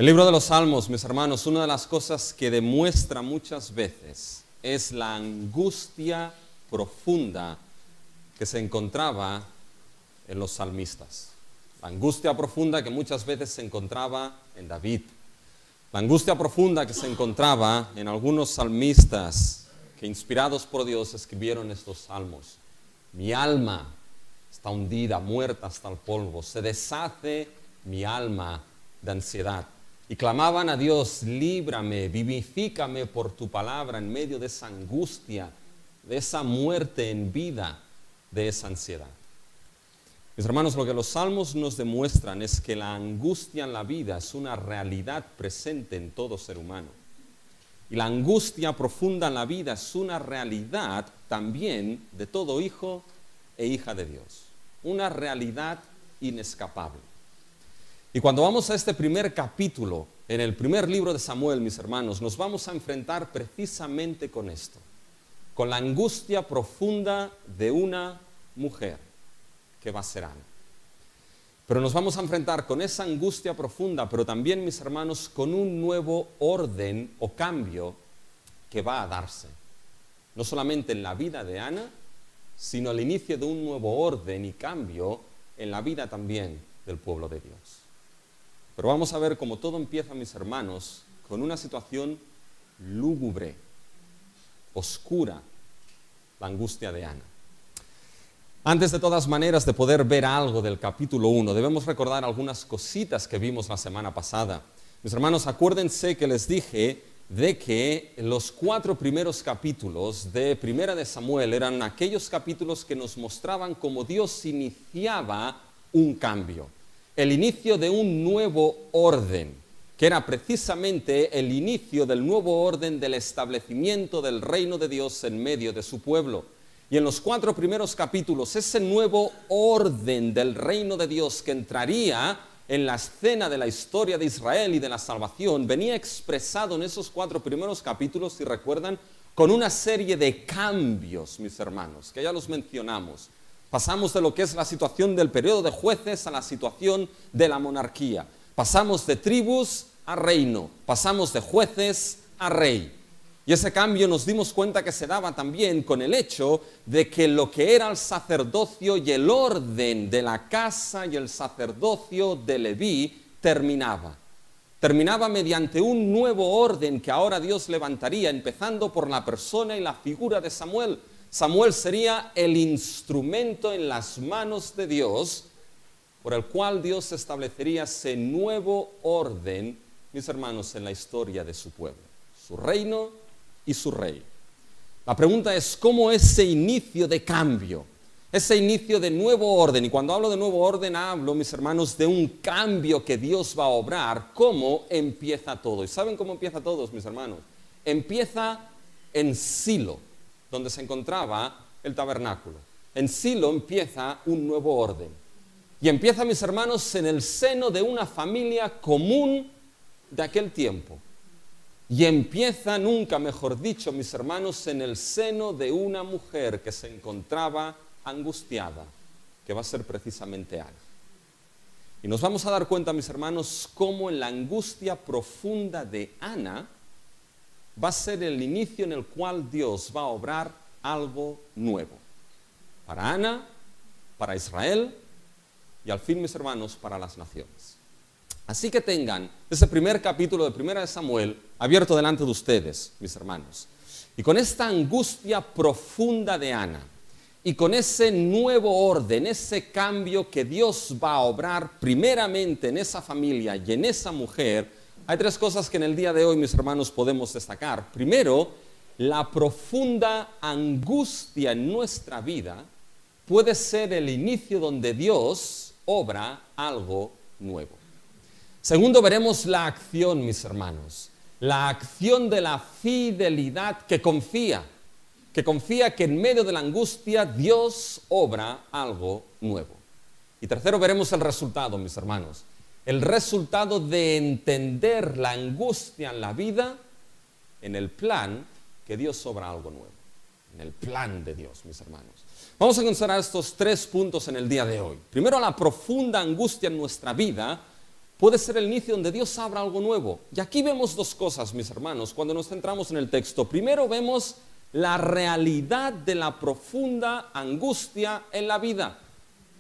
El libro de los Salmos, mis hermanos, una de las cosas que demuestra muchas veces es la angustia profunda que se encontraba en los salmistas. La angustia profunda que muchas veces se encontraba en David. La angustia profunda que se encontraba en algunos salmistas que, inspirados por Dios, escribieron estos salmos. Mi alma está hundida, muerta hasta el polvo. Se deshace mi alma de ansiedad. Y clamaban a Dios, líbrame, vivifícame por tu palabra en medio de esa angustia, de esa muerte en vida, de esa ansiedad. Mis hermanos, lo que los salmos nos demuestran es que la angustia en la vida es una realidad presente en todo ser humano. Y la angustia profunda en la vida es una realidad también de todo hijo e hija de Dios. Una realidad inescapable. Y cuando vamos a este primer capítulo, en el primer libro de Samuel, mis hermanos, nos vamos a enfrentar precisamente con esto, con la angustia profunda de una mujer, que va a ser Ana. Pero nos vamos a enfrentar con esa angustia profunda, pero también, mis hermanos, con un nuevo orden o cambio que va a darse. No solamente en la vida de Ana, sino el inicio de un nuevo orden y cambio en la vida también del pueblo de Dios. Pero vamos a ver cómo todo empieza, mis hermanos, con una situación lúgubre, oscura, la angustia de Ana. Antes de todas maneras de poder ver algo del capítulo 1, debemos recordar algunas cositas que vimos la semana pasada. Mis hermanos, acuérdense que les dije de que los 4 primeros capítulos de Primera de Samuel eran aquellos capítulos que nos mostraban cómo Dios iniciaba un cambio. El inicio de un nuevo orden, que era precisamente el inicio del nuevo orden del establecimiento del reino de Dios en medio de su pueblo. Y en los 4 primeros capítulos, ese nuevo orden del reino de Dios que entraría en la escena de la historia de Israel y de la salvación, venía expresado en esos 4 primeros capítulos, si recuerdan, con una serie de cambios, mis hermanos, que ya los mencionamos. Pasamos de lo que es la situación del periodo de jueces a la situación de la monarquía. Pasamos de tribus a reino, pasamos de jueces a rey. Y ese cambio nos dimos cuenta que se daba también con el hecho de que lo que era el sacerdocio y el orden de la casa y el sacerdocio de Leví terminaba. Terminaba mediante un nuevo orden que ahora Dios levantaría, empezando por la persona y la figura de Samuel. Samuel sería el instrumento en las manos de Dios por el cual Dios establecería ese nuevo orden, mis hermanos, en la historia de su pueblo, su reino y su rey. La pregunta es, ¿cómo ese inicio de cambio, ese inicio de nuevo orden? Y cuando hablo de nuevo orden, hablo, mis hermanos, de un cambio que Dios va a obrar. ¿Cómo empieza todo? ¿Y saben cómo empieza todo, mis hermanos? Empieza en Silo, donde se encontraba el tabernáculo. En Silo empieza un nuevo orden. Y empieza, mis hermanos, en el seno de una familia común de aquel tiempo. Y empieza, nunca mejor dicho, mis hermanos, en el seno de una mujer que se encontraba angustiada, que va a ser precisamente Ana. Y nos vamos a dar cuenta, mis hermanos, cómo en la angustia profunda de Ana va a ser el inicio en el cual Dios va a obrar algo nuevo. Para Ana, para Israel y al fin, mis hermanos, para las naciones. Así que tengan ese primer capítulo de Primera de Samuel abierto delante de ustedes, mis hermanos. Y con esta angustia profunda de Ana y con ese nuevo orden, ese cambio que Dios va a obrar primeramente en esa familia y en esa mujer, hay 3 cosas que en el día de hoy, mis hermanos, podemos destacar. Primero, la profunda angustia en nuestra vida puede ser el inicio donde Dios obra algo nuevo. Segundo, veremos la acción, mis hermanos, la acción de la fidelidad que confía que en medio de la angustia Dios obra algo nuevo. Y tercero, veremos el resultado, mis hermanos, el resultado de entender la angustia en la vida en el plan que Dios obra algo nuevo, en el plan de Dios, mis hermanos. Vamos a considerar estos 3 puntos en el día de hoy. Primero, la profunda angustia en nuestra vida puede ser el inicio donde Dios abra algo nuevo. Y aquí vemos dos cosas, mis hermanos, cuando nos centramos en el texto. Primero vemos la realidad de la profunda angustia en la vida.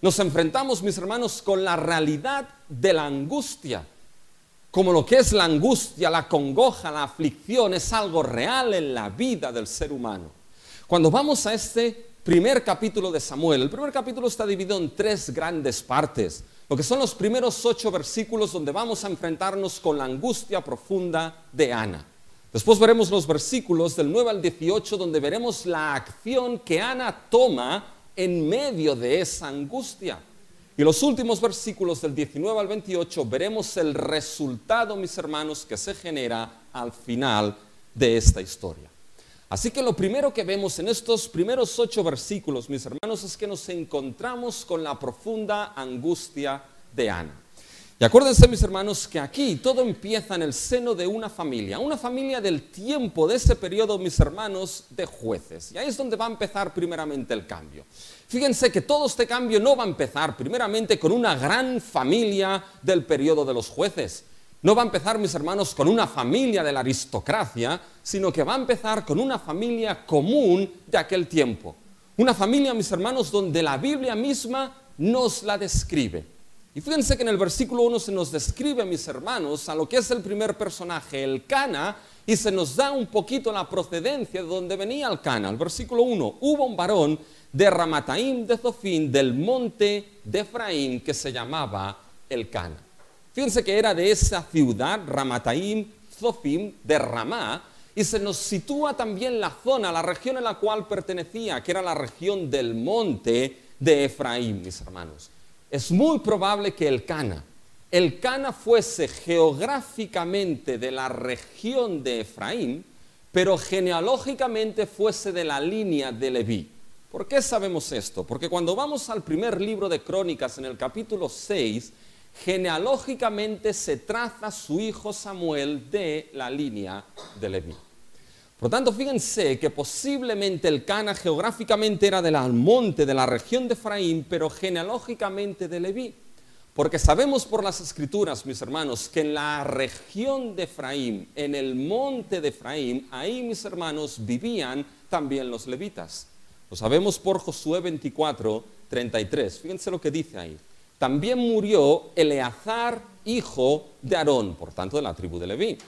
Nos enfrentamos, mis hermanos, con la realidad de la angustia. Como lo que es la angustia, la congoja, la aflicción, es algo real en la vida del ser humano. Cuando vamos a este primer capítulo de Samuel, el primer capítulo está dividido en 3 grandes partes, lo que son los primeros 8 versículos donde vamos a enfrentarnos con la angustia profunda de Ana. Después veremos los versículos del 9 al 18 donde veremos la acción que Ana toma en medio de esa angustia. Y los últimos versículos del 19 al 28 veremos el resultado, mis hermanos, que se genera al final de esta historia. Así que lo primero que vemos en estos primeros 8 versículos, mis hermanos, es que nos encontramos con la profunda angustia de Ana. Y acuérdense, mis hermanos, que aquí todo empieza en el seno de una familia del tiempo de ese periodo, mis hermanos, de jueces. Y ahí es donde va a empezar primeramente el cambio. Fíjense que todo este cambio no va a empezar primeramente con una gran familia del periodo de los jueces. No va a empezar, mis hermanos, con una familia de la aristocracia, sino que va a empezar con una familia común de aquel tiempo. Una familia, mis hermanos, donde la Biblia misma nos la describe. Y fíjense que en el versículo 1 se nos describe, mis hermanos, a lo que es el primer personaje, el Cana, y se nos da un poquito la procedencia de donde venía el Cana. El versículo 1, hubo un varón de Ramataim de Zofim, del monte de Efraín, que se llamaba el Cana. Fíjense que era de esa ciudad, Ramataim, Zofim, de Ramá, y se nos sitúa también la zona, la región en la cual pertenecía, que era la región del monte de Efraín, mis hermanos. Es muy probable que el Cana fuese geográficamente de la región de Efraín, pero genealógicamente fuese de la línea de Leví. ¿Por qué sabemos esto? Porque cuando vamos al primer libro de Crónicas, en el capítulo 6, genealógicamente se traza su hijo Samuel de la línea de Leví. Por lo tanto, fíjense que posiblemente el Cana geográficamente era del monte de la región de Efraín, pero genealógicamente de Leví. Porque sabemos por las escrituras, mis hermanos, que en la región de Efraín, en el monte de Efraín, ahí, mis hermanos, vivían también los levitas. Lo sabemos por Josué 24, 33. Fíjense lo que dice ahí. También murió Eleazar, hijo de Aarón, por tanto de la tribu de Leví.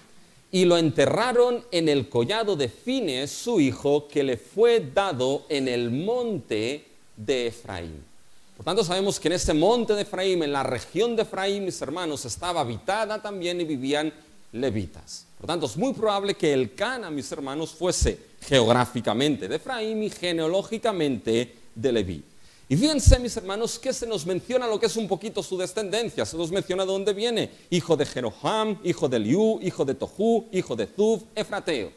Y lo enterraron en el collado de Fines, su hijo, que le fue dado en el monte de Efraín. Por tanto, sabemos que en ese monte de Efraín, en la región de Efraín, mis hermanos, estaba habitada también y vivían levitas. Por tanto, es muy probable que el Cana, mis hermanos, fuese geográficamente de Efraín y genealógicamente de Leví. Y fíjense, mis hermanos, que se nos menciona lo que es un poquito su descendencia. Se nos menciona de dónde viene. Hijo de Jeroham, hijo de Eliú, hijo de Tohu, hijo de Zuf, efrateo.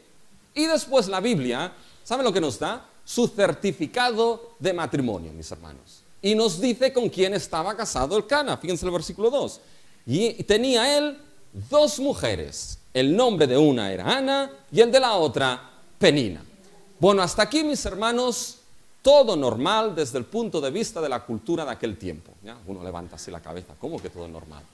Y después la Biblia, ¿saben lo que nos da? Su certificado de matrimonio, mis hermanos. Y nos dice con quién estaba casado el Cana. Fíjense el versículo 2. Y tenía él 2 mujeres. El nombre de una era Ana y el de la otra Penina. Bueno, hasta aquí, mis hermanos, todo normal desde el punto de vista de la cultura de aquel tiempo. ¿Ya? Uno levanta así la cabeza, ¿cómo que todo normal?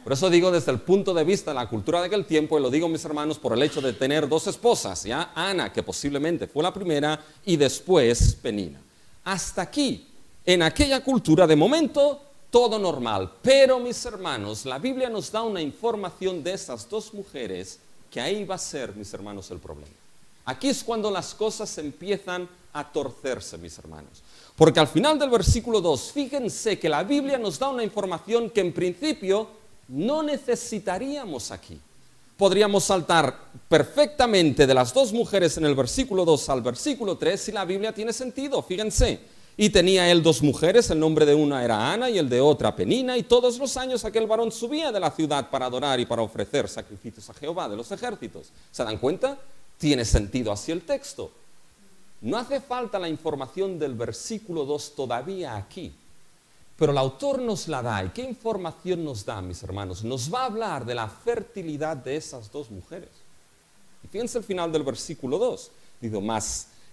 Por eso digo desde el punto de vista de la cultura de aquel tiempo, y lo digo, mis hermanos, por el hecho de tener 2 esposas, ¿ya? Ana, que posiblemente fue la primera, y después Penina. Hasta aquí, en aquella cultura, de momento, todo normal. Pero, mis hermanos, la Biblia nos da una información de esas 2 mujeres, que ahí va a ser, mis hermanos, el problema. Aquí es cuando las cosas empiezan a torcerse, mis hermanos. Porque al final del versículo 2, fíjense que la Biblia nos da una información que en principio no necesitaríamos aquí. Podríamos saltar perfectamente de las 2 mujeres en el versículo 2 al versículo 3 y la Biblia tiene sentido, fíjense. Y tenía él 2 mujeres, el nombre de una era Ana y el de otra Penina, y todos los años aquel varón subía de la ciudad para adorar y para ofrecer sacrificios a Jehová de los ejércitos. ¿Se dan cuenta? Tiene sentido así el texto. No hace falta la información del versículo 2 todavía aquí, pero el autor nos la da. ¿Y qué información nos da, mis hermanos? Nos va a hablar de la fertilidad de esas 2 mujeres. Y fíjense el final del versículo 2.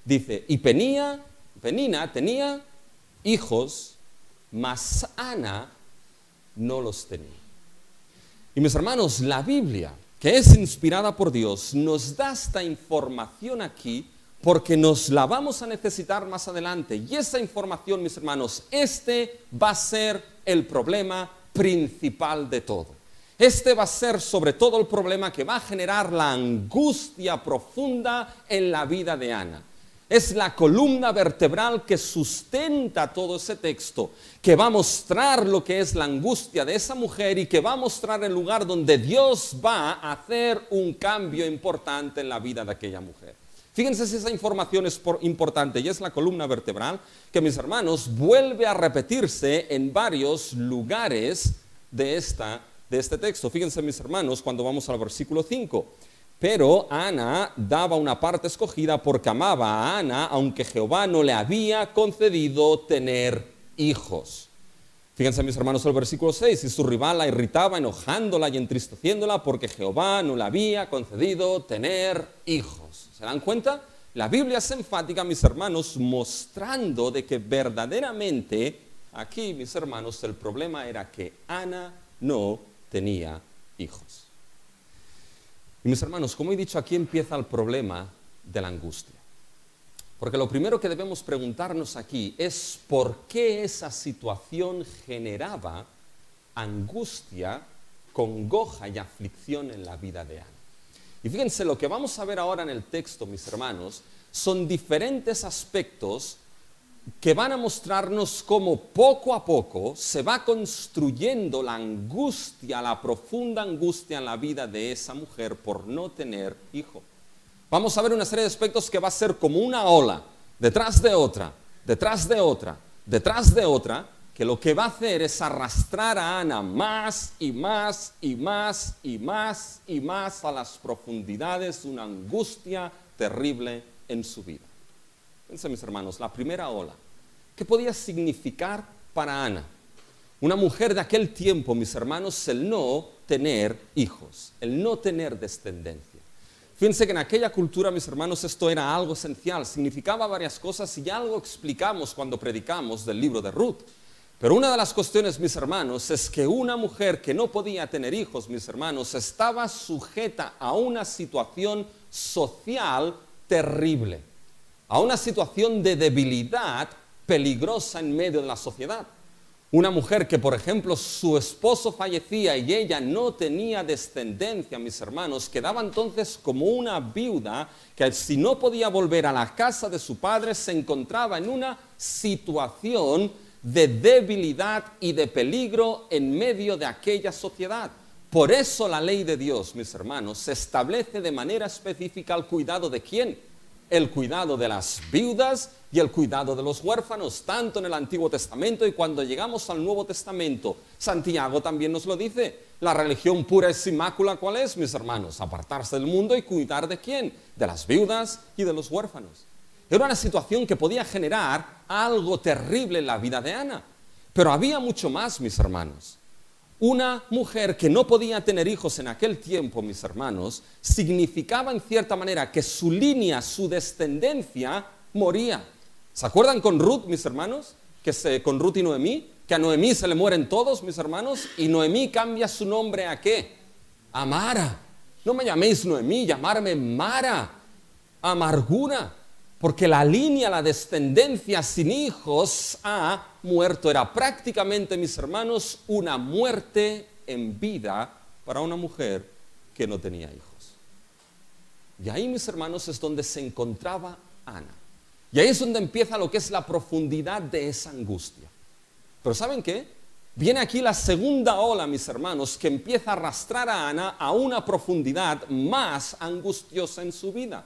Dice, y Penina tenía hijos, mas Ana no los tenía. Y mis hermanos, la Biblia, que es inspirada por Dios, nos da esta información aquí porque nos la vamos a necesitar más adelante. Y esa información, mis hermanos, este va a ser el problema principal de todo. Este va a ser sobre todo el problema que va a generar la angustia profunda en la vida de Ana. Es la columna vertebral que sustenta todo ese texto, que va a mostrar lo que es la angustia de esa mujer y que va a mostrar el lugar donde Dios va a hacer un cambio importante en la vida de aquella mujer. Fíjense si esa información es importante y es la columna vertebral, que mis hermanos vuelve a repetirse en varios lugares de este texto. Fíjense mis hermanos cuando vamos al versículo 5. Pero Ana daba una parte escogida porque amaba a Ana, aunque Jehová no le había concedido tener hijos. Fíjense mis hermanos el versículo 6, y su rival la irritaba, enojándola y entristeciéndola porque Jehová no le había concedido tener hijos. ¿Se dan cuenta? La Biblia es enfática, mis hermanos, mostrando de que verdaderamente aquí, mis hermanos, el problema era que Ana no tenía hijos. Y mis hermanos, como he dicho, aquí empieza el problema de la angustia. Porque lo primero que debemos preguntarnos aquí es por qué esa situación generaba angustia, congoja y aflicción en la vida de Ana. Y fíjense, lo que vamos a ver ahora en el texto, mis hermanos, son diferentes aspectos que van a mostrarnos cómo poco a poco se va construyendo la angustia, la profunda angustia en la vida de esa mujer por no tener hijo. Vamos a ver una serie de aspectos que va a ser como una ola, detrás de otra, detrás de otra, detrás de otra, que lo que va a hacer es arrastrar a Ana más y más y más y más y más a las profundidades de una angustia terrible en su vida. Fíjense, mis hermanos, la primera ola, ¿qué podía significar para Ana? Una mujer de aquel tiempo, mis hermanos, el no tener hijos, el no tener descendencia. Fíjense que en aquella cultura, mis hermanos, esto era algo esencial, significaba varias cosas y ya algo explicamos cuando predicamos del libro de Ruth. Pero una de las cuestiones, mis hermanos, es que una mujer que no podía tener hijos, mis hermanos, estaba sujeta a una situación social terrible, a una situación de debilidad peligrosa en medio de la sociedad. Una mujer que, por ejemplo, su esposo fallecía y ella no tenía descendencia, mis hermanos, quedaba entonces como una viuda que si no podía volver a la casa de su padre se encontraba en una situación de debilidad y de peligro en medio de aquella sociedad. Por eso la ley de Dios, mis hermanos, se establece de manera específica el cuidado de ¿quién? El cuidado de las viudas y el cuidado de los huérfanos, tanto en el Antiguo Testamento y cuando llegamos al Nuevo Testamento. Santiago también nos lo dice. La religión pura es inmácula, ¿cuál es, mis hermanos? Apartarse del mundo y cuidar de ¿quién? De las viudas y de los huérfanos. Era una situación que podía generar algo terrible en la vida de Ana. Pero había mucho más, mis hermanos. Una mujer que no podía tener hijos en aquel tiempo, mis hermanos, significaba en cierta manera que su línea, su descendencia, moría. ¿Se acuerdan con Ruth, mis hermanos? Con Ruth y Noemí, que a Noemí se le mueren todos, mis hermanos, y Noemí cambia su nombre ¿a qué? A Mara. No me llaméis Noemí, llamarme Mara, amargura. Porque la línea, la descendencia sin hijos ha muerto. Era prácticamente, mis hermanos, una muerte en vida para una mujer que no tenía hijos. Y ahí, mis hermanos, es donde se encontraba Ana. Y ahí es donde empieza lo que es la profundidad de esa angustia. Pero ¿saben qué? Viene aquí la segunda ola, mis hermanos, que empieza a arrastrar a Ana a una profundidad más angustiosa en su vida.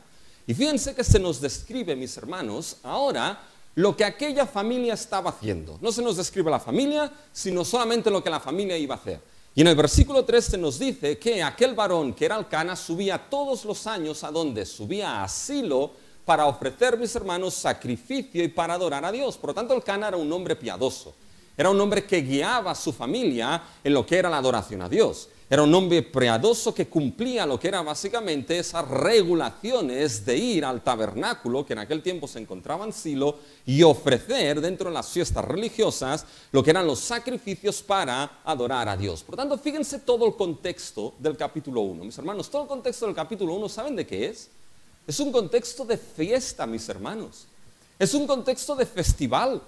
Y fíjense que se nos describe, mis hermanos, ahora lo que aquella familia estaba haciendo. No se nos describe la familia, sino solamente lo que la familia iba a hacer. Y en el versículo 3 se nos dice que aquel varón que era Elcana subía todos los años ¿a dónde? Subía a Silo para ofrecer, mis hermanos, sacrificio y para adorar a Dios. Por lo tanto, Elcana era un hombre piadoso. Era un hombre que guiaba a su familia en lo que era la adoración a Dios. Era un hombre piadoso que cumplía lo que era básicamente esas regulaciones de ir al tabernáculo, que en aquel tiempo se encontraba en Silo, y ofrecer dentro de las fiestas religiosas lo que eran los sacrificios para adorar a Dios. Por tanto, fíjense todo el contexto del capítulo 1. Mis hermanos, todo el contexto del capítulo 1, ¿saben de qué es? Es un contexto de fiesta, mis hermanos. Es un contexto de festival.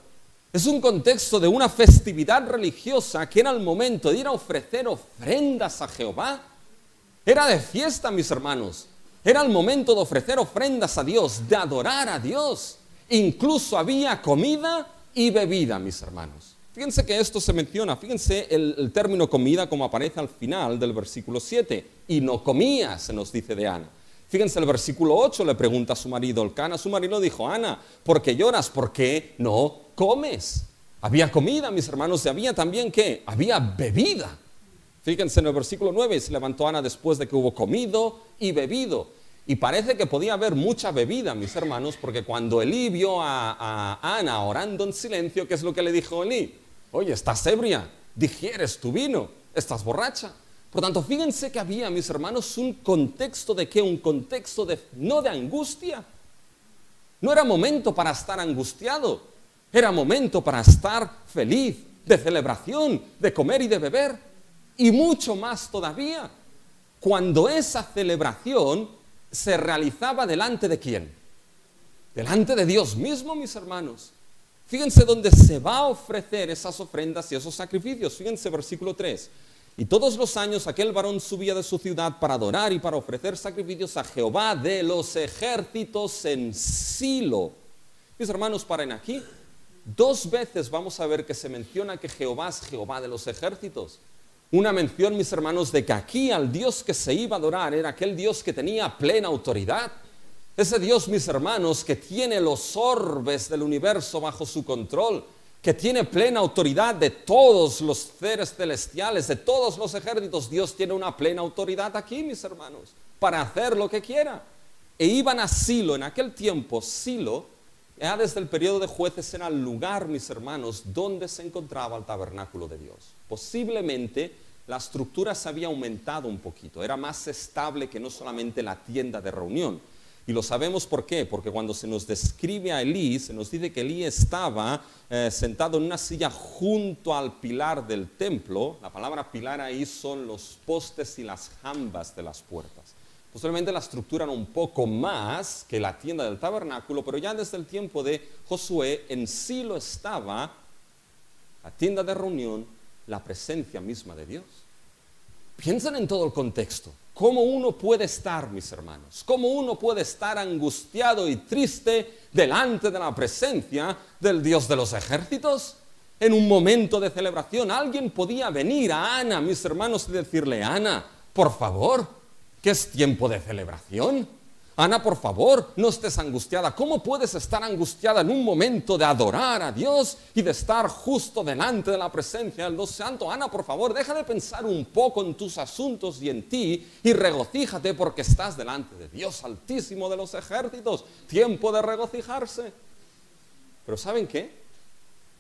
Es un contexto de una festividad religiosa que era el momento de ir a ofrecer ofrendas a Jehová. Era de fiesta, mis hermanos. Era el momento de ofrecer ofrendas a Dios, de adorar a Dios. Incluso había comida y bebida, mis hermanos. Fíjense que esto se menciona, fíjense el término comida como aparece al final del versículo 7. Y no comía, se nos dice de Ana. Fíjense el versículo 8, le pregunta a su marido Elcana. Su marido dijo, Ana, ¿por qué lloras? ¿Por qué no comes? Había comida, mis hermanos, y había también, ¿qué? Había bebida. Fíjense en el versículo 9, se levantó Ana después de que hubo comido y bebido. Y parece que podía haber mucha bebida, mis hermanos, porque cuando Elí vio a Ana orando en silencio, ¿qué es lo que le dijo Elí? Oye, estás ebria, digieres tu vino, estás borracha. Por tanto, fíjense que había, mis hermanos, un contexto de ¿qué? Un contexto no de angustia. No era momento para estar angustiado, era momento para estar feliz, de celebración, de comer y de beber. Y mucho más todavía, cuando esa celebración se realizaba delante de ¿quién? Delante de Dios mismo, mis hermanos. Fíjense dónde se va a ofrecer esas ofrendas y esos sacrificios. Fíjense versículo 3. Y todos los años aquel varón subía de su ciudad para adorar y para ofrecer sacrificios a Jehová de los ejércitos en Silo. Mis hermanos, paren aquí. 2 veces vamos a ver que se menciona que Jehová es Jehová de los ejércitos. Una mención, mis hermanos, de que aquí al Dios que se iba a adorar era aquel Dios que tenía plena autoridad. Ese Dios, mis hermanos, que tiene los orbes del universo bajo su control, que tiene plena autoridad de todos los seres celestiales, de todos los ejércitos. Dios tiene una plena autoridad aquí, mis hermanos, para hacer lo que quiera. E iban a Silo, en aquel tiempo Silo, ya desde el periodo de jueces, era el lugar, mis hermanos, donde se encontraba el tabernáculo de Dios. Posiblemente la estructura se había aumentado un poquito, era más estable que no solamente la tienda de reunión. Y lo sabemos por qué, porque cuando se nos describe a Elí, se nos dice que Elí estaba sentado en una silla junto al pilar del templo. La palabra pilar ahí son los postes y las jambas de las puertas. Posiblemente la estructura era un poco más que la tienda del tabernáculo, pero ya desde el tiempo de Josué en Silo estaba la tienda de reunión, la presencia misma de Dios. Piensen en todo el contexto. ¿Cómo uno puede estar, mis hermanos? ¿Cómo uno puede estar angustiado y triste delante de la presencia del Dios de los ejércitos? En un momento de celebración, alguien podía venir a Ana, mis hermanos, y decirle, Ana, por favor, que es tiempo de celebración. Ana, por favor, no estés angustiada. ¿Cómo puedes estar angustiada en un momento de adorar a Dios y de estar justo delante de la presencia del Dios Santo? Ana, por favor, deja de pensar un poco en tus asuntos y en ti y regocíjate porque estás delante de Dios Altísimo de los ejércitos. Tiempo de regocijarse. Pero ¿saben qué?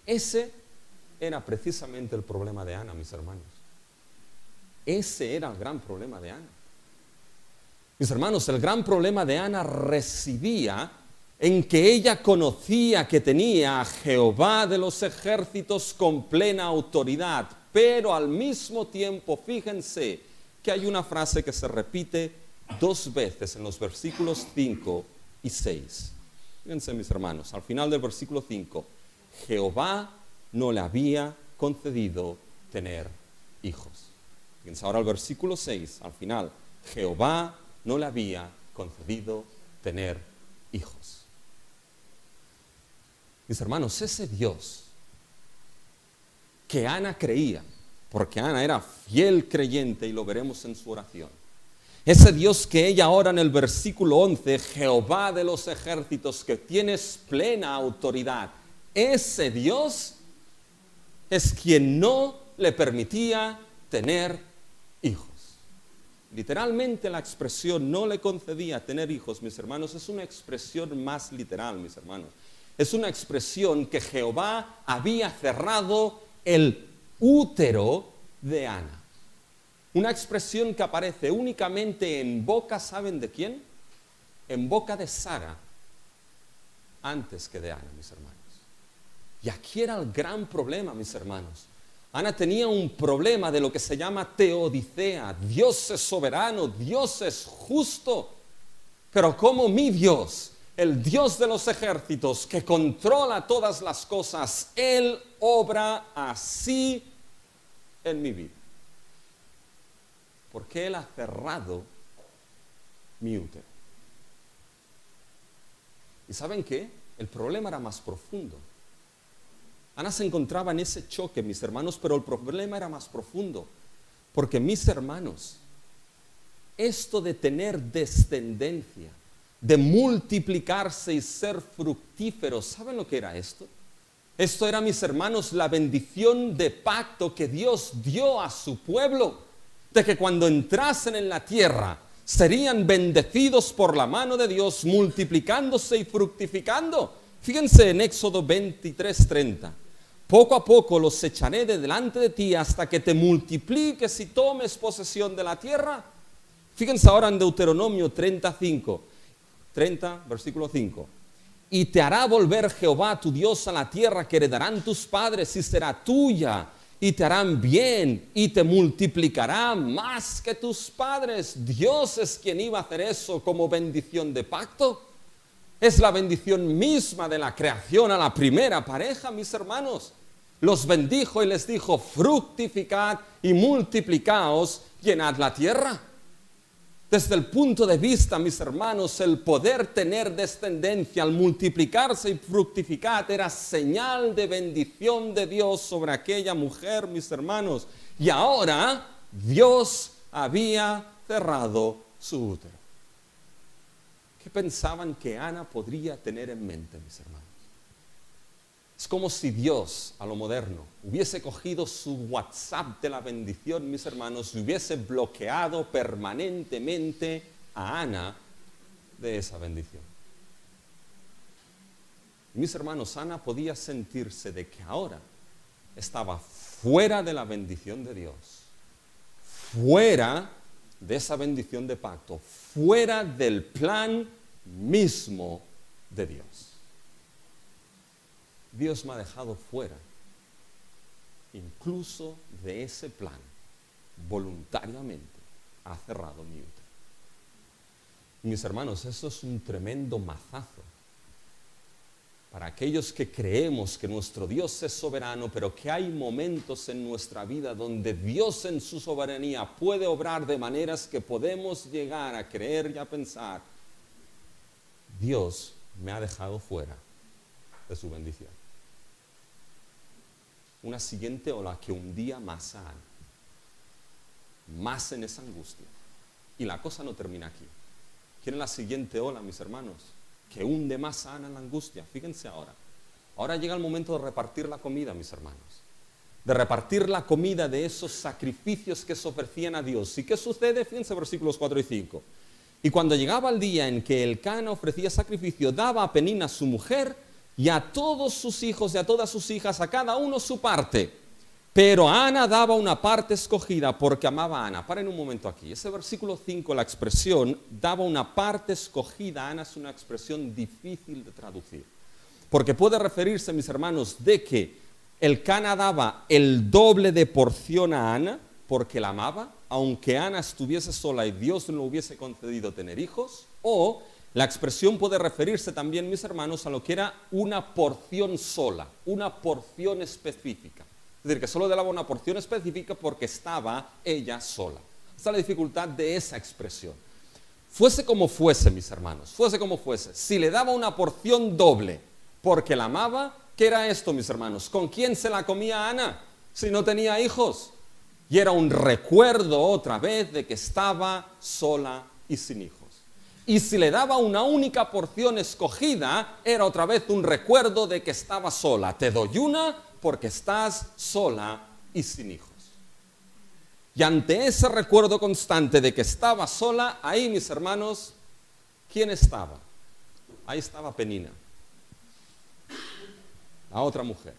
Ese era precisamente el problema de Ana, mis hermanos. Ese era el gran problema de Ana. Mis hermanos, el gran problema de Ana residía en que ella conocía que tenía a Jehová de los ejércitos con plena autoridad, pero al mismo tiempo, fíjense que hay una frase que se repite 2 veces en los versículos 5 y 6. Fíjense, mis hermanos, al final del versículo 5, Jehová no le había concedido tener hijos. Fíjense ahora el versículo 6, al final, Jehová no le había concedido tener hijos. Mis hermanos, ese Dios que Ana creía, porque Ana era fiel creyente y lo veremos en su oración, ese Dios que ella ora en el versículo 11, Jehová de los ejércitos, que tienes plena autoridad, ese Dios es quien no le permitía tener hijos. Literalmente la expresión no le concedía tener hijos, mis hermanos, es una expresión más literal, mis hermanos. Es una expresión que Jehová había cerrado el útero de Ana. Una expresión que aparece únicamente en boca, ¿saben de quién? En boca de Sara, antes que de Ana, mis hermanos. Y aquí era el gran problema, mis hermanos. Ana tenía un problema de lo que se llama teodicea. Dios es soberano, Dios es justo. Pero como mi Dios, el Dios de los ejércitos, que controla todas las cosas, Él obra así en mi vida. Porque Él ha cerrado mi útero. ¿Y saben qué? El problema era más profundo. Ana se encontraba en ese choque, mis hermanos, pero el problema era más profundo. Porque, mis hermanos, esto de tener descendencia, de multiplicarse y ser fructíferos, ¿saben lo que era esto? Esto era, mis hermanos, la bendición de pacto que Dios dio a su pueblo, de que cuando entrasen en la tierra serían bendecidos por la mano de Dios, multiplicándose y fructificando. Fíjense en Éxodo 23:30. Poco a poco los echaré de delante de ti hasta que te multipliques y tomes posesión de la tierra. Fíjense ahora en Deuteronomio 30, versículo 5. Y te hará volver Jehová tu Dios a la tierra que heredarán tus padres y será tuya. Y te harán bien y te multiplicará más que tus padres. Dios es quien iba a hacer eso como bendición de pacto. Es la bendición misma de la creación a la primera pareja, mis hermanos. Los bendijo y les dijo: fructificad y multiplicaos, llenad la tierra. Desde el punto de vista, mis hermanos, el poder tener descendencia, al multiplicarse y fructificar, era señal de bendición de Dios sobre aquella mujer, mis hermanos. Y ahora Dios había cerrado su útero. ¿Qué pensaban que Ana podría tener en mente, mis hermanos? Es como si Dios, a lo moderno, hubiese cogido su WhatsApp de la bendición, mis hermanos, y hubiese bloqueado permanentemente a Ana de esa bendición. Y mis hermanos, Ana podía sentirse de que ahora estaba fuera de la bendición de Dios, fuera de esa bendición de pacto, fuera del plan mismo de Dios. Dios me ha dejado fuera, incluso de ese plan, voluntariamente ha cerrado mi útero. Mis hermanos, eso es un tremendo mazazo para aquellos que creemos que nuestro Dios es soberano, pero que hay momentos en nuestra vida donde Dios en su soberanía puede obrar de maneras que podemos llegar a creer y a pensar: Dios me ha dejado fuera de su bendición. Una siguiente ola que hundía más a Ana, más en esa angustia. Y la cosa no termina aquí. ¿Quieren la siguiente ola, mis hermanos? Que hunde más a Ana en la angustia. Fíjense ahora. Ahora llega el momento de repartir la comida, mis hermanos. De repartir la comida de esos sacrificios que se ofrecían a Dios. ¿Y qué sucede? Fíjense versículos 4 y 5. Y cuando llegaba el día en que Elcana ofrecía sacrificio, daba a Penina su mujer y a todos sus hijos y a todas sus hijas, a cada uno su parte. Pero a Ana daba una parte escogida porque amaba a Ana. Paren un momento aquí. Ese versículo 5, la expresión daba una parte escogida a Ana, es una expresión difícil de traducir. Porque puede referirse, mis hermanos, de que Elcana daba el doble de porción a Ana porque la amaba, aunque Ana estuviese sola y Dios no le hubiese concedido tener hijos. O la expresión puede referirse también, mis hermanos, a lo que era una porción sola, una porción específica. Es decir, que solo daba una porción específica porque estaba ella sola. Esta es la dificultad de esa expresión. Fuese como fuese, mis hermanos, fuese como fuese, si le daba una porción doble porque la amaba, ¿qué era esto, mis hermanos? ¿Con quién se la comía Ana si no tenía hijos? Y era un recuerdo otra vez de que estaba sola y sin hijos. Y si le daba una única porción escogida, era otra vez un recuerdo de que estaba sola. Te doy una porque estás sola y sin hijos. Y ante ese recuerdo constante de que estaba sola, ahí, mis hermanos, ¿quién estaba? Ahí estaba Penina, la otra mujer,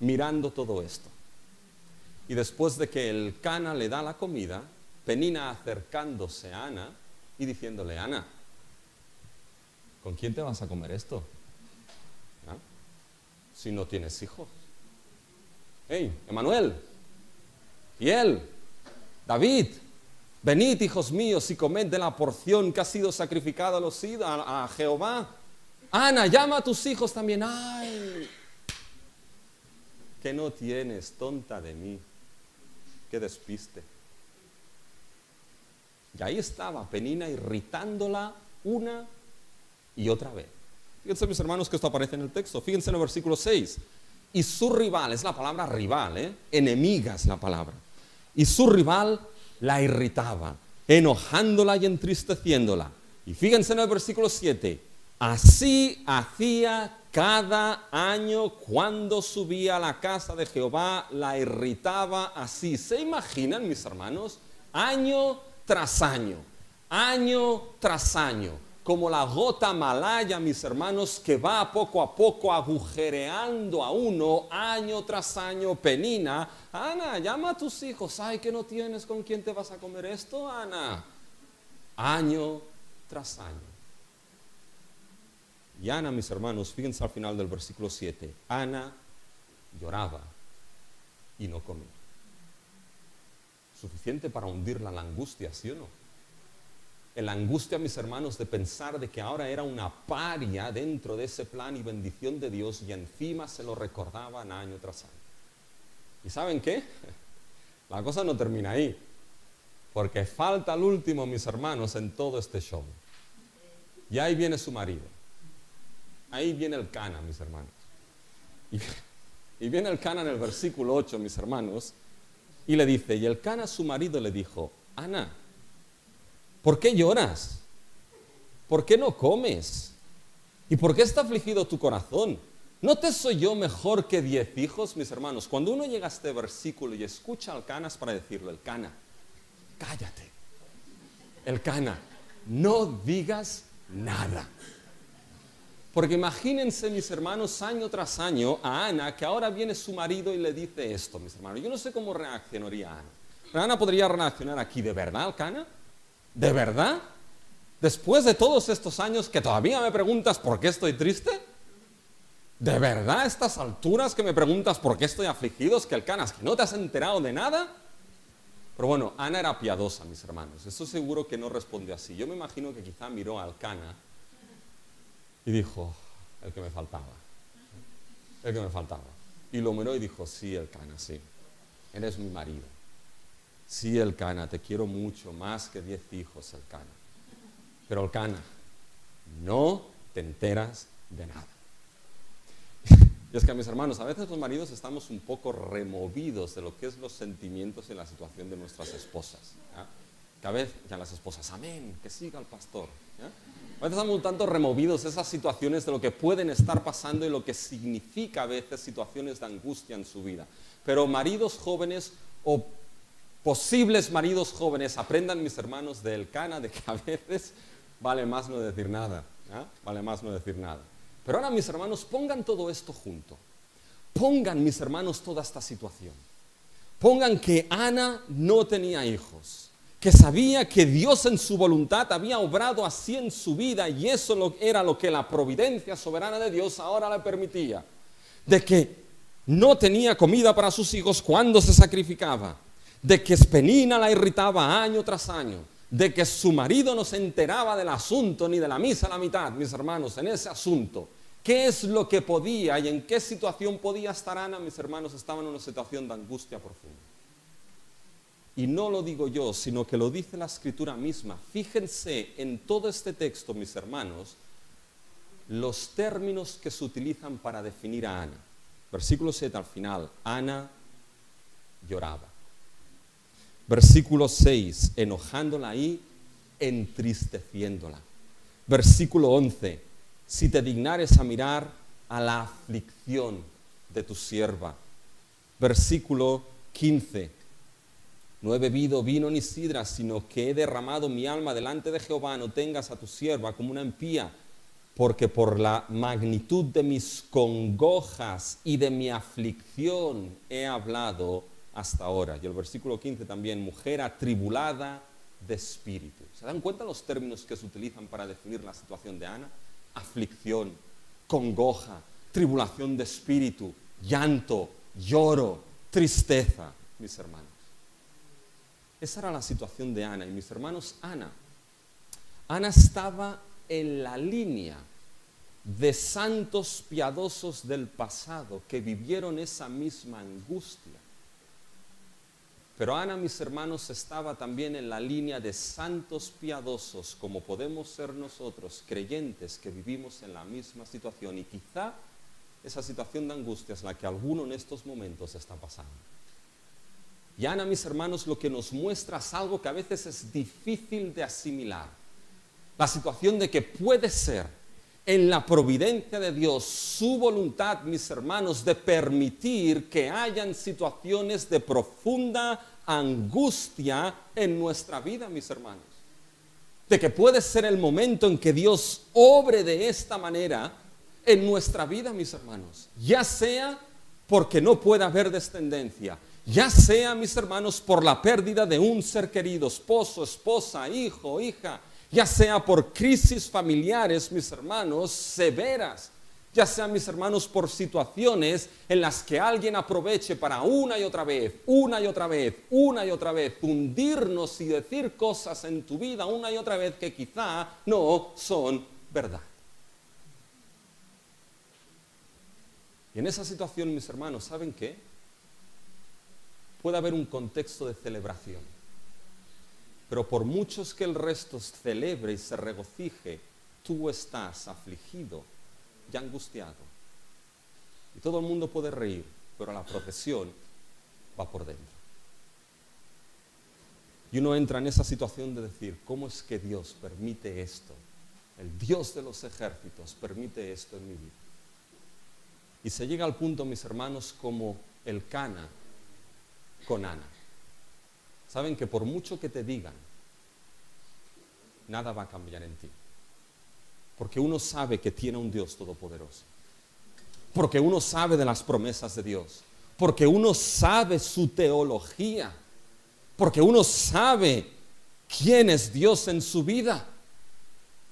mirando todo esto. Y después de que el Cana le da la comida, Penina acercándose a Ana y diciéndole, Ana, ¿con quién te vas a comer esto? ¿Ah? Si no tienes hijos. Hey, Emanuel, y él, David, venid, hijos míos, y comed de la porción que ha sido sacrificada a Jehová. Ana, llama a tus hijos también. Ay, que no tienes, tonta de mí. Qué despiste. Y ahí estaba Penina irritándola una y otra vez. Fíjense, mis hermanos, que esto aparece en el texto. Fíjense en el versículo 6. Y su rival, es la palabra rival, enemiga es la palabra. Y su rival la irritaba, enojándola y entristeciéndola. Y fíjense en el versículo 7. Así hacía cada año cuando subía a la casa de Jehová, la irritaba así. ¿Se imaginan, mis hermanos? Año tras año, como la gota malaya, mis hermanos, que va poco a poco agujereando a uno, año tras año. Penina, Ana, llama a tus hijos. Ay, que no tienes con quién te vas a comer esto, Ana. Año tras año. Y Ana, mis hermanos, fíjense al final del versículo 7, Ana lloraba y no comía. Suficiente para hundirla en la angustia, ¿sí o no? En la angustia, mis hermanos, de pensar de que ahora era una paria dentro de ese plan y bendición de Dios, y encima se lo recordaban año tras año. ¿Y saben qué? La cosa no termina ahí, porque falta el último, mis hermanos, en todo este show. Y ahí viene su marido. Ahí viene el Cana, mis hermanos. Y viene el Cana en el versículo 8, mis hermanos, y le dice, y el Cana, su marido, le dijo, Ana, ¿por qué lloras? ¿Por qué no comes? ¿Y por qué está afligido tu corazón? ¿No te soy yo mejor que 10 hijos, mis hermanos? Cuando uno llega a este versículo y escucha al Cana, es para decirle, el Cana, cállate. El Cana, no digas nada. Porque imagínense, mis hermanos, año tras año a Ana, que ahora viene su marido y le dice esto, mis hermanos. Yo no sé cómo reaccionaría Ana. Pero Ana podría reaccionar aquí, ¿de verdad, Elcana? ¿De verdad? Después de todos estos años que todavía me preguntas por qué estoy triste. ¿De verdad a estas alturas que me preguntas por qué estoy afligido? Es que Elcana, es que no te has enterado de nada. Pero bueno, Ana era piadosa, mis hermanos. Estoy seguro que no respondió así. Yo me imagino que quizá miró a Elcana y dijo, el que me faltaba. El que me faltaba. Y lo miró y dijo, sí, Elcana, sí. Eres mi marido. Sí, Elcana, te quiero mucho, más que 10 hijos, Elcana. Pero Elcana, no te enteras de nada. Y es que, mis hermanos, a veces los maridos estamos un poco removidos de lo que es los sentimientos y la situación de nuestras esposas. ¿Ya? Que a veces, ya las esposas, amén, que siga el pastor. ¿Ya? A veces estamos un tanto removidos de esas situaciones, de lo que pueden estar pasando y lo que significa a veces situaciones de angustia en su vida. Pero maridos jóvenes o posibles maridos jóvenes, aprendan, mis hermanos, de Elcana, de que a veces vale más no decir nada. ¿Ya? Vale más no decir nada. Pero ahora, mis hermanos, pongan todo esto junto. Pongan, mis hermanos, toda esta situación. Pongan que Ana no tenía hijos, que sabía que Dios en su voluntad había obrado así en su vida, y eso era lo que la providencia soberana de Dios ahora le permitía. De que no tenía comida para sus hijos cuando se sacrificaba, de que Penina la irritaba año tras año, de que su marido no se enteraba del asunto ni de la misa a la mitad, mis hermanos, en ese asunto. ¿Qué es lo que podía y en qué situación podía estar Ana? Mis hermanos, estaban en una situación de angustia profunda. Y no lo digo yo, sino que lo dice la Escritura misma. Fíjense en todo este texto, mis hermanos, los términos que se utilizan para definir a Ana. Versículo 7 al final, Ana lloraba. Versículo 6, enojándola y entristeciéndola. Versículo 11, si te dignares a mirar a la aflicción de tu sierva. Versículo 15, no he bebido vino ni sidra, sino que he derramado mi alma delante de Jehová. No tengas a tu sierva como una impía, porque por la magnitud de mis congojas y de mi aflicción he hablado hasta ahora. Y el versículo 15 también, mujer atribulada de espíritu. ¿Se dan cuenta los términos que se utilizan para definir la situación de Ana? Aflicción, congoja, tribulación de espíritu, llanto, lloro, tristeza, mis hermanos. Esa era la situación de Ana. Y mis hermanos, Ana estaba en la línea de santos piadosos del pasado que vivieron esa misma angustia. Pero Ana, mis hermanos, estaba también en la línea de santos piadosos como podemos ser nosotros, creyentes que vivimos en la misma situación. Y quizá esa situación de angustia es la que alguno en estos momentos está pasando. Y Ana, mis hermanos, lo que nos muestra es algo que a veces es difícil de asimilar. La situación de que puede ser en la providencia de Dios su voluntad, mis hermanos, de permitir que hayan situaciones de profunda angustia en nuestra vida, mis hermanos. De que puede ser el momento en que Dios obre de esta manera en nuestra vida, mis hermanos. Ya sea porque no pueda haber descendencia, ya sea, mis hermanos, por la pérdida de un ser querido, esposo, esposa, hijo, hija, ya sea por crisis familiares, mis hermanos, severas, ya sea, mis hermanos, por situaciones en las que alguien aproveche para una y otra vez, hundirnos y decir cosas en tu vida una y otra vez que quizá no son verdad. Y en esa situación, mis hermanos, ¿saben qué? Puede haber un contexto de celebración. Pero por muchos que el resto celebre y se regocije, tú estás afligido y angustiado. Y todo el mundo puede reír, pero la procesión va por dentro. Y uno entra en esa situación de decir, ¿cómo es que Dios permite esto? El Dios de los ejércitos permite esto en mi vida. Y se llega al punto, mis hermanos, como el Cana con Ana. Saben que por mucho que te digan, nada va a cambiar en ti. Porque uno sabe que tiene un Dios todopoderoso. Porque uno sabe de las promesas de Dios. Porque uno sabe su teología. Porque uno sabe quién es Dios en su vida.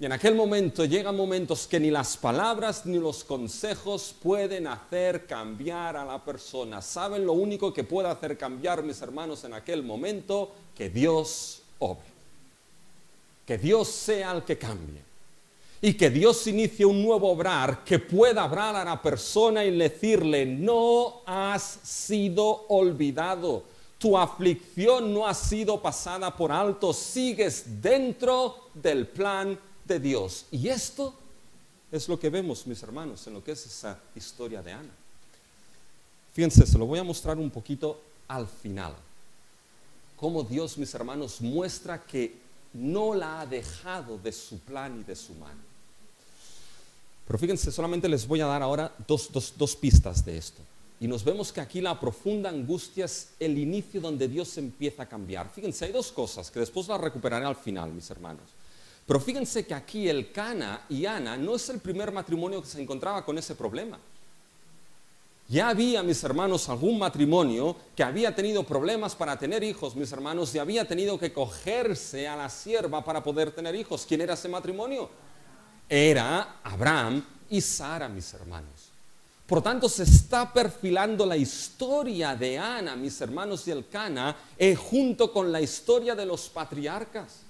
Y en aquel momento llegan momentos que ni las palabras ni los consejos pueden hacer cambiar a la persona. ¿Saben lo único que puede hacer cambiar, mis hermanos, en aquel momento? Que Dios obre. Que Dios sea el que cambie. Y que Dios inicie un nuevo obrar que pueda hablar a la persona y decirle, no has sido olvidado. Tu aflicción no ha sido pasada por alto. Sigues dentro del plan de Dios. Y esto es lo que vemos, mis hermanos, en lo que es esa historia de Ana. Fíjense, se lo voy a mostrar un poquito al final. Cómo Dios, mis hermanos, muestra que no la ha dejado de su plan y de su mano. Pero fíjense, solamente les voy a dar ahora dos pistas de esto. Y nos vemos que aquí la profunda angustia es el inicio donde Dios empieza a cambiar. Fíjense, hay dos cosas que después las recuperaré al final, mis hermanos. Pero fíjense que aquí el Cana y Ana no es el primer matrimonio que se encontraba con ese problema. Ya había, mis hermanos, algún matrimonio que había tenido problemas para tener hijos, mis hermanos, y había tenido que cogerse a la sierva para poder tener hijos. ¿Quién era ese matrimonio? Era Abraham y Sara, mis hermanos. Por tanto, se está perfilando la historia de Ana, mis hermanos, y el Cana, junto con la historia de los patriarcas.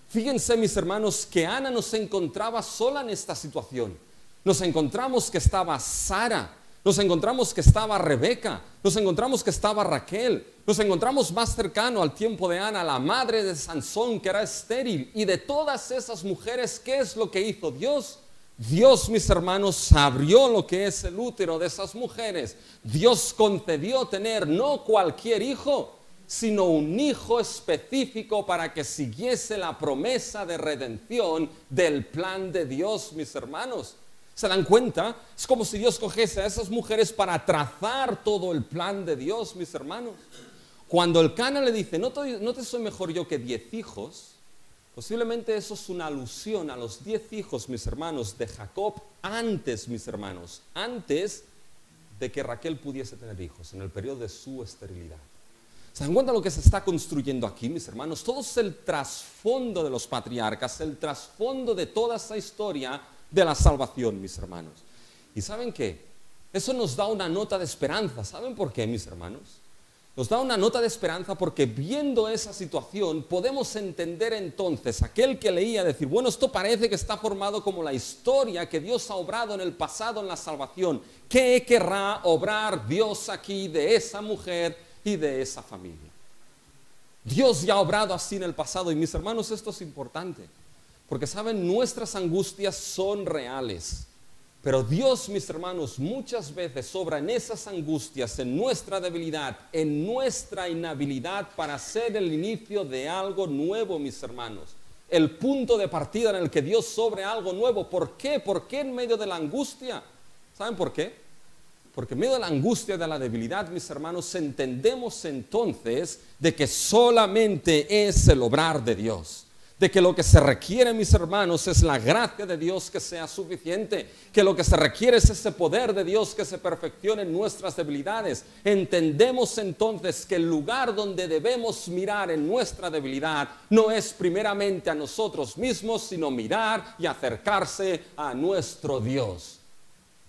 Fíjense, mis hermanos, que Ana no se encontraba sola en esta situación. Nos encontramos que estaba Sara, nos encontramos que estaba Rebeca, nos encontramos que estaba Raquel, nos encontramos más cercano al tiempo de Ana, la madre de Sansón, que era estéril. Y de todas esas mujeres, ¿qué es lo que hizo Dios? Dios, mis hermanos, abrió lo que es el útero de esas mujeres. Dios concedió tener no cualquier hijo, sino un hijo específico para que siguiese la promesa de redención del plan de Dios, mis hermanos. ¿Se dan cuenta? Es como si Dios cogiese a esas mujeres para trazar todo el plan de Dios, mis hermanos. Cuando el Cana le dice, no te soy mejor yo que 10 hijos, posiblemente eso es una alusión a los 10 hijos, mis hermanos, de Jacob antes, mis hermanos, antes de que Raquel pudiese tener hijos en el periodo de su esterilidad. ¿Se dan cuenta lo que se está construyendo aquí, mis hermanos? Todo es el trasfondo de los patriarcas, el trasfondo de toda esa historia de la salvación, mis hermanos. ¿Y saben qué? Eso nos da una nota de esperanza. ¿Saben por qué, mis hermanos? Nos da una nota de esperanza porque viendo esa situación podemos entender entonces, aquel que leía decir, bueno, esto parece que está formado como la historia que Dios ha obrado en el pasado en la salvación. ¿Qué querrá obrar Dios aquí de esa mujer y de esa familia? Dios ya ha obrado así en el pasado y mis hermanos, esto es importante porque saben, nuestras angustias son reales, pero Dios, mis hermanos, muchas veces obra en esas angustias, en nuestra debilidad, en nuestra inhabilidad para hacer el inicio de algo nuevo, mis hermanos, el punto de partida en el que Dios sobre algo nuevo. ¿Por qué? ¿Por qué en medio de la angustia? ¿Saben por qué? Porque en medio de la angustia, de la debilidad, mis hermanos, entendemos entonces de que solamente es el obrar de Dios. De que lo que se requiere, mis hermanos, es la gracia de Dios que sea suficiente. Que lo que se requiere es ese poder de Dios que se perfeccione en nuestras debilidades. Entendemos entonces que el lugar donde debemos mirar en nuestra debilidad no es primeramente a nosotros mismos, sino mirar y acercarse a nuestro Dios.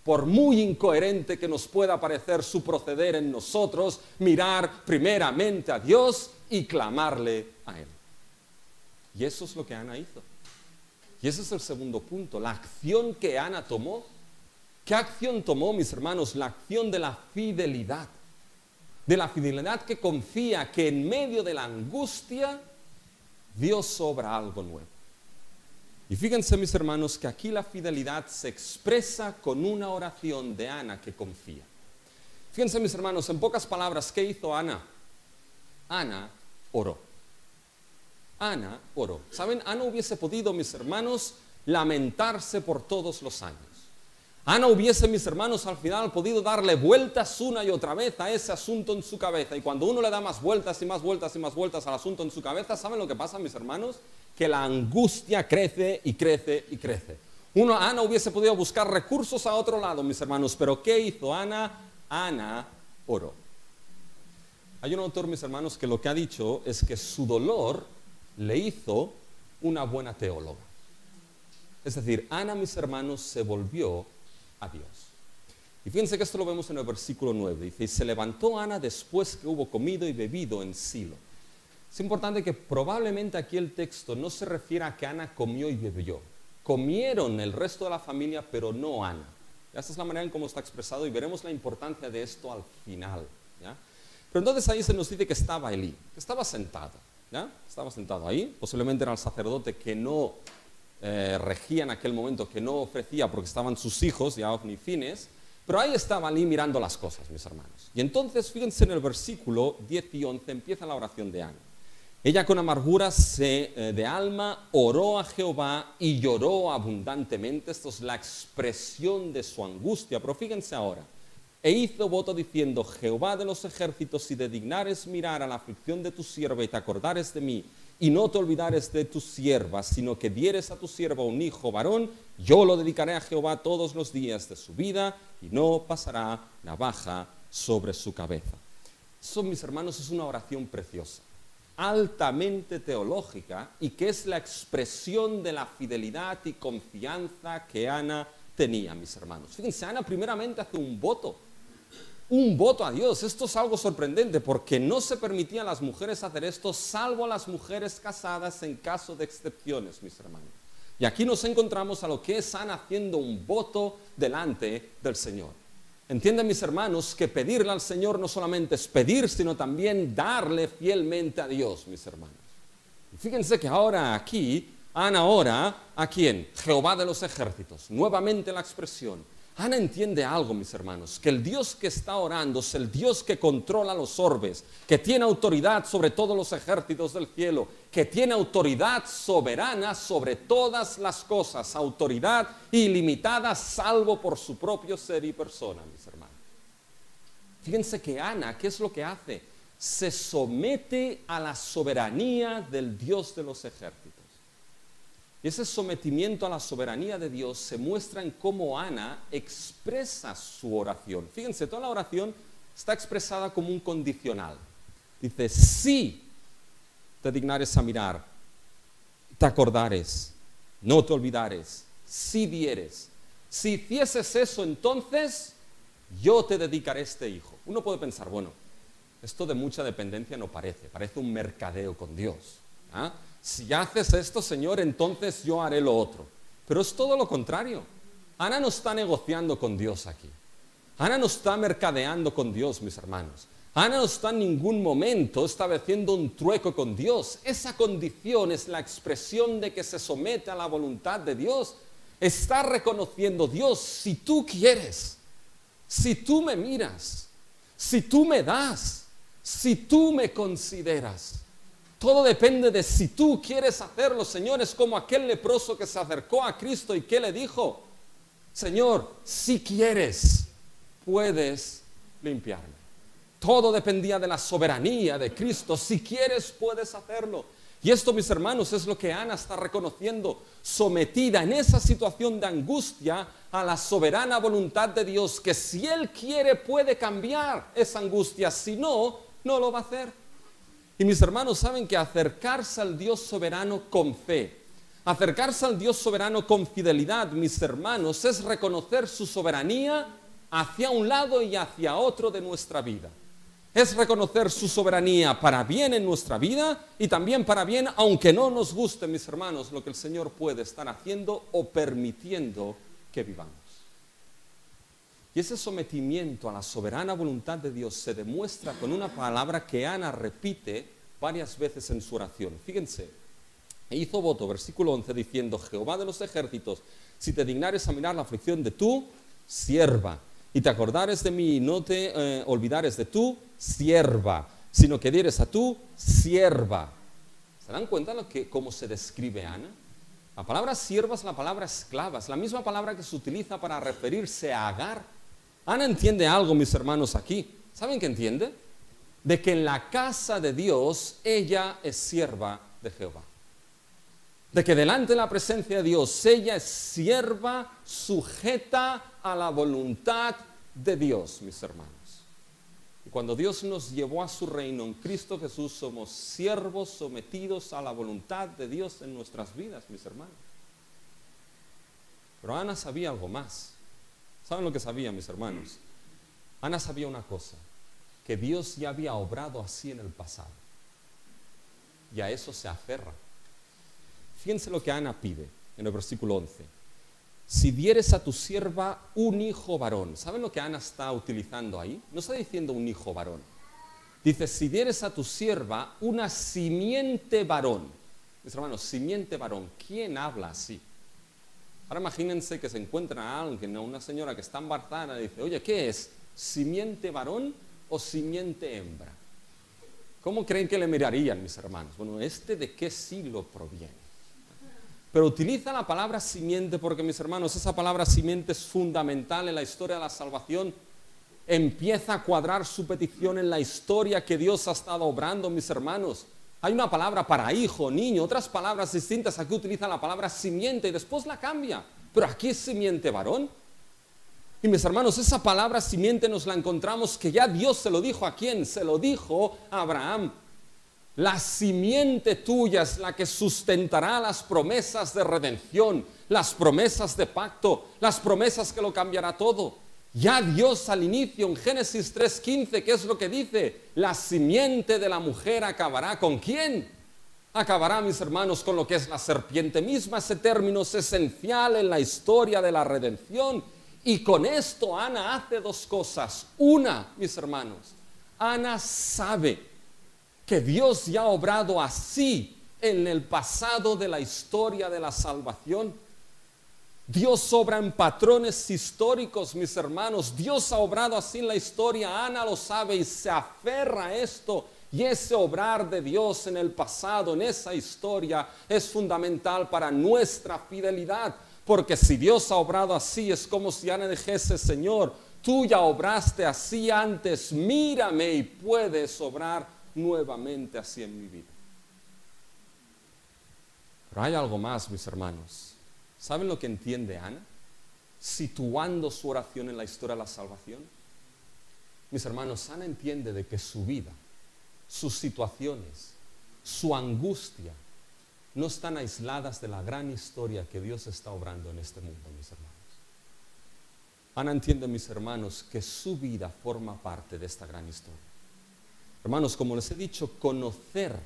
Por muy incoherente que nos pueda parecer su proceder en nosotros, mirar primeramente a Dios y clamarle a Él. Y eso es lo que Ana hizo. Y ese es el segundo punto, la acción que Ana tomó. ¿Qué acción tomó, mis hermanos? La acción de la fidelidad. De la fidelidad que confía que en medio de la angustia Dios obra algo nuevo. Y fíjense, mis hermanos, que aquí la fidelidad se expresa con una oración de Ana que confía. Fíjense, mis hermanos, en pocas palabras, ¿qué hizo Ana? Ana oró. Ana oró. ¿Saben? Ana hubiese podido, mis hermanos, lamentarse por todos los años. Ana hubiese, mis hermanos, al final podido darle vueltas una y otra vez a ese asunto en su cabeza. Y cuando uno le da más vueltas y más vueltas y más vueltas al asunto en su cabeza, ¿saben lo que pasa, mis hermanos? Que la angustia crece y crece y crece. Ana hubiese podido buscar recursos a otro lado, mis hermanos, pero ¿qué hizo Ana? Ana oró. Hay un autor, mis hermanos, que lo que ha dicho es que su dolor le hizo una buena teóloga. Es decir, Ana, mis hermanos, se volvió a Dios. Y fíjense que esto lo vemos en el versículo 9. Dice, y se levantó Ana después que hubo comido y bebido en Silo. Es importante que probablemente aquí el texto no se refiera a que Ana comió y bebió. Comieron el resto de la familia, pero no Ana. Esta es la manera en cómo está expresado y veremos la importancia de esto al final, ¿ya? Pero entonces ahí se nos dice que estaba Elí, que estaba sentado, ¿ya? Estaba sentado ahí, posiblemente era el sacerdote que no regía en aquel momento, que no ofrecía porque estaban sus hijos, ya Ofni y Fines, pero ahí estaba Elí mirando las cosas, mis hermanos. Y entonces, fíjense en el versículo 10 y 11, empieza la oración de Ana. Ella con amargura de alma oró a Jehová y lloró abundantemente. Esto es la expresión de su angustia. Pero fíjense ahora. E hizo voto diciendo, Jehová de los ejércitos, si te dignares mirar a la aflicción de tu sierva y te acordares de mí, y no te olvidares de tu sierva, sino que dieres a tu sierva un hijo varón, yo lo dedicaré a Jehová todos los días de su vida, y no pasará navaja sobre su cabeza. Eso, mis hermanos, es una oración preciosa, altamente teológica, y que es la expresión de la fidelidad y confianza que Ana tenía, mis hermanos. Fíjense, Ana primeramente hace un voto a Dios. Esto es algo sorprendente porque no se permitía a las mujeres hacer esto, salvo a las mujeres casadas en caso de excepciones, mis hermanos. Y aquí nos encontramos a lo que es Ana haciendo un voto delante del Señor. Entienden, mis hermanos, que pedirle al Señor no solamente es pedir, sino también darle fielmente a Dios, mis hermanos. Y fíjense que ahora aquí, Ana ora ¿a quién? Jehová de los ejércitos. Nuevamente la expresión. Ana entiende algo, mis hermanos, que el Dios que está orando es el Dios que controla los orbes, que tiene autoridad sobre todos los ejércitos del cielo, que tiene autoridad soberana sobre todas las cosas, autoridad ilimitada salvo por su propio ser y persona, mis hermanos. Fíjense que Ana, ¿qué es lo que hace? Se somete a la soberanía del Dios de los ejércitos. Y ese sometimiento a la soberanía de Dios se muestra en cómo Ana expresa su oración. Fíjense, toda la oración está expresada como un condicional. Dice, si te dignares a mirar, te acordares, no te olvidares, si dieres, si hicieses eso, entonces yo te dedicaré este hijo. Uno puede pensar, bueno, esto de mucha dependencia no parece un mercadeo con Dios. ¿Ah? Si haces esto, Señor, entonces yo haré lo otro. Pero es todo lo contrario. Ana no está negociando con Dios aquí. Ana no está mercadeando con Dios, mis hermanos. Ana no está en ningún momento estableciendo un trueco con Dios. Esa condición es la expresión de que se somete a la voluntad de Dios. Está reconociendo, Dios, si tú quieres, si tú me miras, si tú me das, si tú me consideras. Todo depende de si tú quieres hacerlo, Señor. Es como aquel leproso que se acercó a Cristo y que le dijo, Señor, si quieres, puedes limpiarme. Todo dependía de la soberanía de Cristo. Si quieres, puedes hacerlo. Y esto, mis hermanos, es lo que Ana está reconociendo, sometida en esa situación de angustia a la soberana voluntad de Dios, que si Él quiere puede cambiar esa angustia, si no, no lo va a hacer. Y mis hermanos saben que acercarse al Dios soberano con fe, acercarse al Dios soberano con fidelidad, mis hermanos, es reconocer su soberanía hacia un lado y hacia otro de nuestra vida. Es reconocer su soberanía para bien en nuestra vida y también para bien, aunque no nos guste, mis hermanos, lo que el Señor puede estar haciendo o permitiendo que vivamos. Y ese sometimiento a la soberana voluntad de Dios se demuestra con una palabra que Ana repite varias veces en su oración. Fíjense, e hizo voto, versículo 11, diciendo, Jehová de los ejércitos, si te dignares a mirar la aflicción de tu sierva, y te acordares de mí y no te olvidares de tu sierva, sino que dieres a tu sierva. ¿Se dan cuenta cómo se describe Ana? La palabra sierva es la palabra esclava, es la misma palabra que se utiliza para referirse a Agar. Ana entiende algo, mis hermanos, aquí. ¿Saben qué entiende? De que en la casa de Dios ella es sierva de Jehová. De que delante de la presencia de Dios ella es sierva sujeta a la voluntad de Dios, mis hermanos. Y cuando Dios nos llevó a su reino en Cristo Jesús, somos siervos sometidos a la voluntad de Dios en nuestras vidas, mis hermanos. Pero Ana sabía algo más. ¿Saben lo que sabía, mis hermanos? Ana sabía una cosa, que Dios ya había obrado así en el pasado. Y a eso se aferra. Fíjense lo que Ana pide en el versículo 11. Si dieres a tu sierva un hijo varón. ¿Saben lo que Ana está utilizando ahí? No está diciendo un hijo varón. Dice, si dieres a tu sierva una simiente varón. Mis hermanos, simiente varón. ¿Quién habla así? Ahora imagínense que se encuentra a alguien, a una señora que está embarazada y dice, oye, ¿qué es? ¿Simiente varón o simiente hembra? ¿Cómo creen que le mirarían, mis hermanos? Bueno, ¿de qué siglo proviene? Pero utiliza la palabra simiente porque, mis hermanos, esa palabra simiente es fundamental en la historia de la salvación. Empieza a cuadrar su petición en la historia que Dios ha estado obrando, mis hermanos. Hay una palabra para hijo, niño, otras palabras distintas. Aquí utiliza la palabra simiente y después la cambia. Pero aquí es simiente varón. Y mis hermanos, esa palabra simiente nos la encontramos que ya Dios se lo dijo a quién, se lo dijo a Abraham. La simiente tuya es la que sustentará las promesas de redención, las promesas de pacto, las promesas que lo cambiará todo. Ya Dios al inicio en Génesis 3:15, ¿qué es lo que dice? La simiente de la mujer acabará ¿con quién? Acabará, mis hermanos, con lo que es la serpiente misma. Ese término es esencial en la historia de la redención. Y con esto Ana hace dos cosas. Una, mis hermanos, Ana sabe que Dios ya ha obrado así en el pasado de la historia de la salvación. Dios obra en patrones históricos, mis hermanos. Dios ha obrado así en la historia. Ana lo sabe y se aferra a esto. Y ese obrar de Dios en el pasado, en esa historia, es fundamental para nuestra fidelidad. Porque si Dios ha obrado así, es como si Ana dijese, Señor, tú ya obraste así antes, mírame y puedes obrar nuevamente así en mi vida. Pero hay algo más, mis hermanos. ¿Saben lo que entiende Ana? Situando su oración en la historia de la salvación. Mis hermanos, Ana entiende de que su vida, sus situaciones, su angustia, no están aisladas de la gran historia que Dios está obrando en este mundo, mis hermanos. Ana entiende, mis hermanos, que su vida forma parte de esta gran historia. Hermanos, como les he dicho, conocer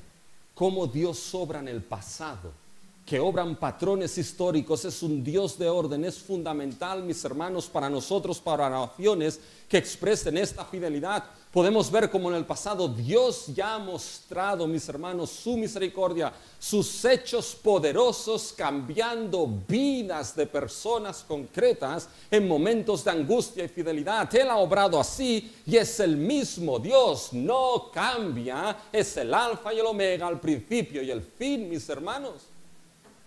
cómo Dios obra en el pasado, que obran patrones históricos, es un Dios de orden, es fundamental, mis hermanos, para nosotros, para naciones que expresen esta fidelidad. Podemos ver cómo en el pasado Dios ya ha mostrado, mis hermanos, su misericordia, sus hechos poderosos, cambiando vidas de personas concretas en momentos de angustia y fidelidad. Él ha obrado así y es el mismo Dios, no cambia, es el alfa y el omega, el principio y el fin, mis hermanos.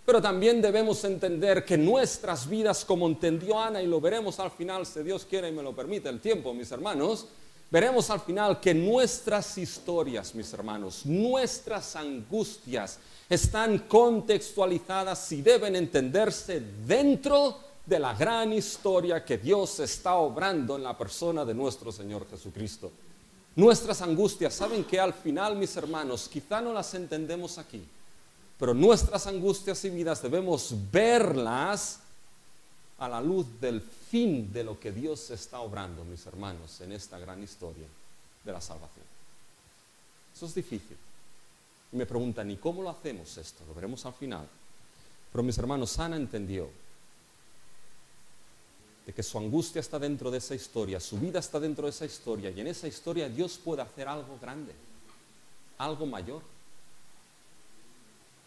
Pero también debemos entender que nuestras vidas, como entendió Ana, y lo veremos al final, si Dios quiere y me lo permite el tiempo, mis hermanos, veremos al final que nuestras historias, mis hermanos, nuestras angustias están contextualizadas y deben entenderse dentro de la gran historia que Dios está obrando en la persona de nuestro Señor Jesucristo. Nuestras angustias, ¿saben que al final, mis hermanos, quizá no las entendemos aquí? Pero nuestras angustias y vidas debemos verlas a la luz del fin de lo que Dios está obrando, mis hermanos, en esta gran historia de la salvación. Eso es difícil. Y me preguntan, ¿y cómo lo hacemos esto? Lo veremos al final. Pero mis hermanos, Ana entendió de que su angustia está dentro de esa historia, su vida está dentro de esa historia, y en esa historia Dios puede hacer algo grande, algo mayor.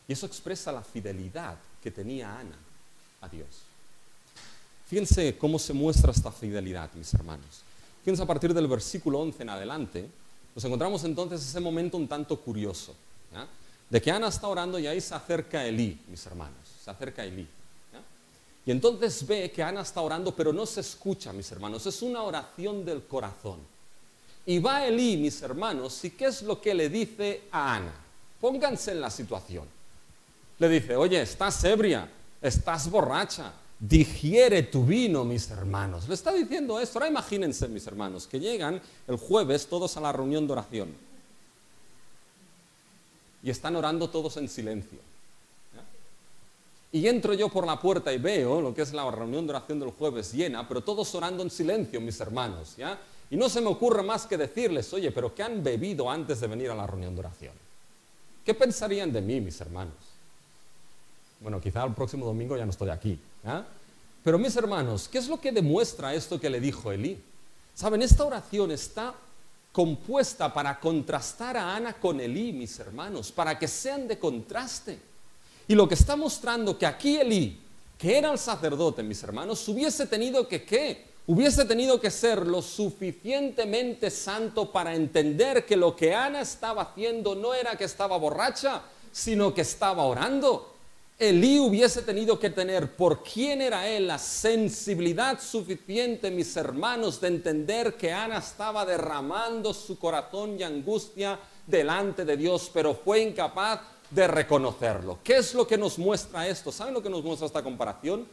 Y eso expresa la fidelidad que tenía Ana a Dios. Fíjense cómo se muestra esta fidelidad, mis hermanos. Fíjense a partir del versículo 11 en adelante, nos encontramos entonces ese momento un tanto curioso, ¿ya? De que Ana está orando y ahí se acerca Elí, mis hermanos, se acerca Elí. ¿Ya? Y entonces ve que Ana está orando, pero no se escucha, mis hermanos, es una oración del corazón. Y va Elí, mis hermanos, ¿y qué es lo que le dice a Ana? Pónganse en la situación. Le dice, oye, estás ebria, estás borracha, digiere tu vino, mis hermanos. Le está diciendo esto. Ahora imagínense, mis hermanos, que llegan el jueves todos a la reunión de oración y están orando todos en silencio. ¿Ya? Y entro yo por la puerta y veo lo que es la reunión de oración del jueves llena, pero todos orando en silencio, mis hermanos, ¿ya? Y no se me ocurre más que decirles, oye, pero ¿qué han bebido antes de venir a la reunión de oración? ¿Qué pensarían de mí, mis hermanos? Bueno, quizá el próximo domingo ya no estoy aquí. ¿Eh? Pero mis hermanos, ¿qué es lo que demuestra esto que le dijo Elí? Saben, esta oración está compuesta para contrastar a Ana con Elí, mis hermanos, para que sean de contraste. Y lo que está mostrando que aquí Elí, que era el sacerdote, mis hermanos, hubiese tenido que ¿qué? Hubiese tenido que ser lo suficientemente santo para entender que lo que Ana estaba haciendo no era que estaba borracha, sino que estaba orando. Elí hubiese tenido que tener, por quién era él, la sensibilidad suficiente, mis hermanos, de entender que Ana estaba derramando su corazón y angustia delante de Dios, pero fue incapaz de reconocerlo. ¿Qué es lo que nos muestra esto? ¿Saben lo que nos muestra esta comparación?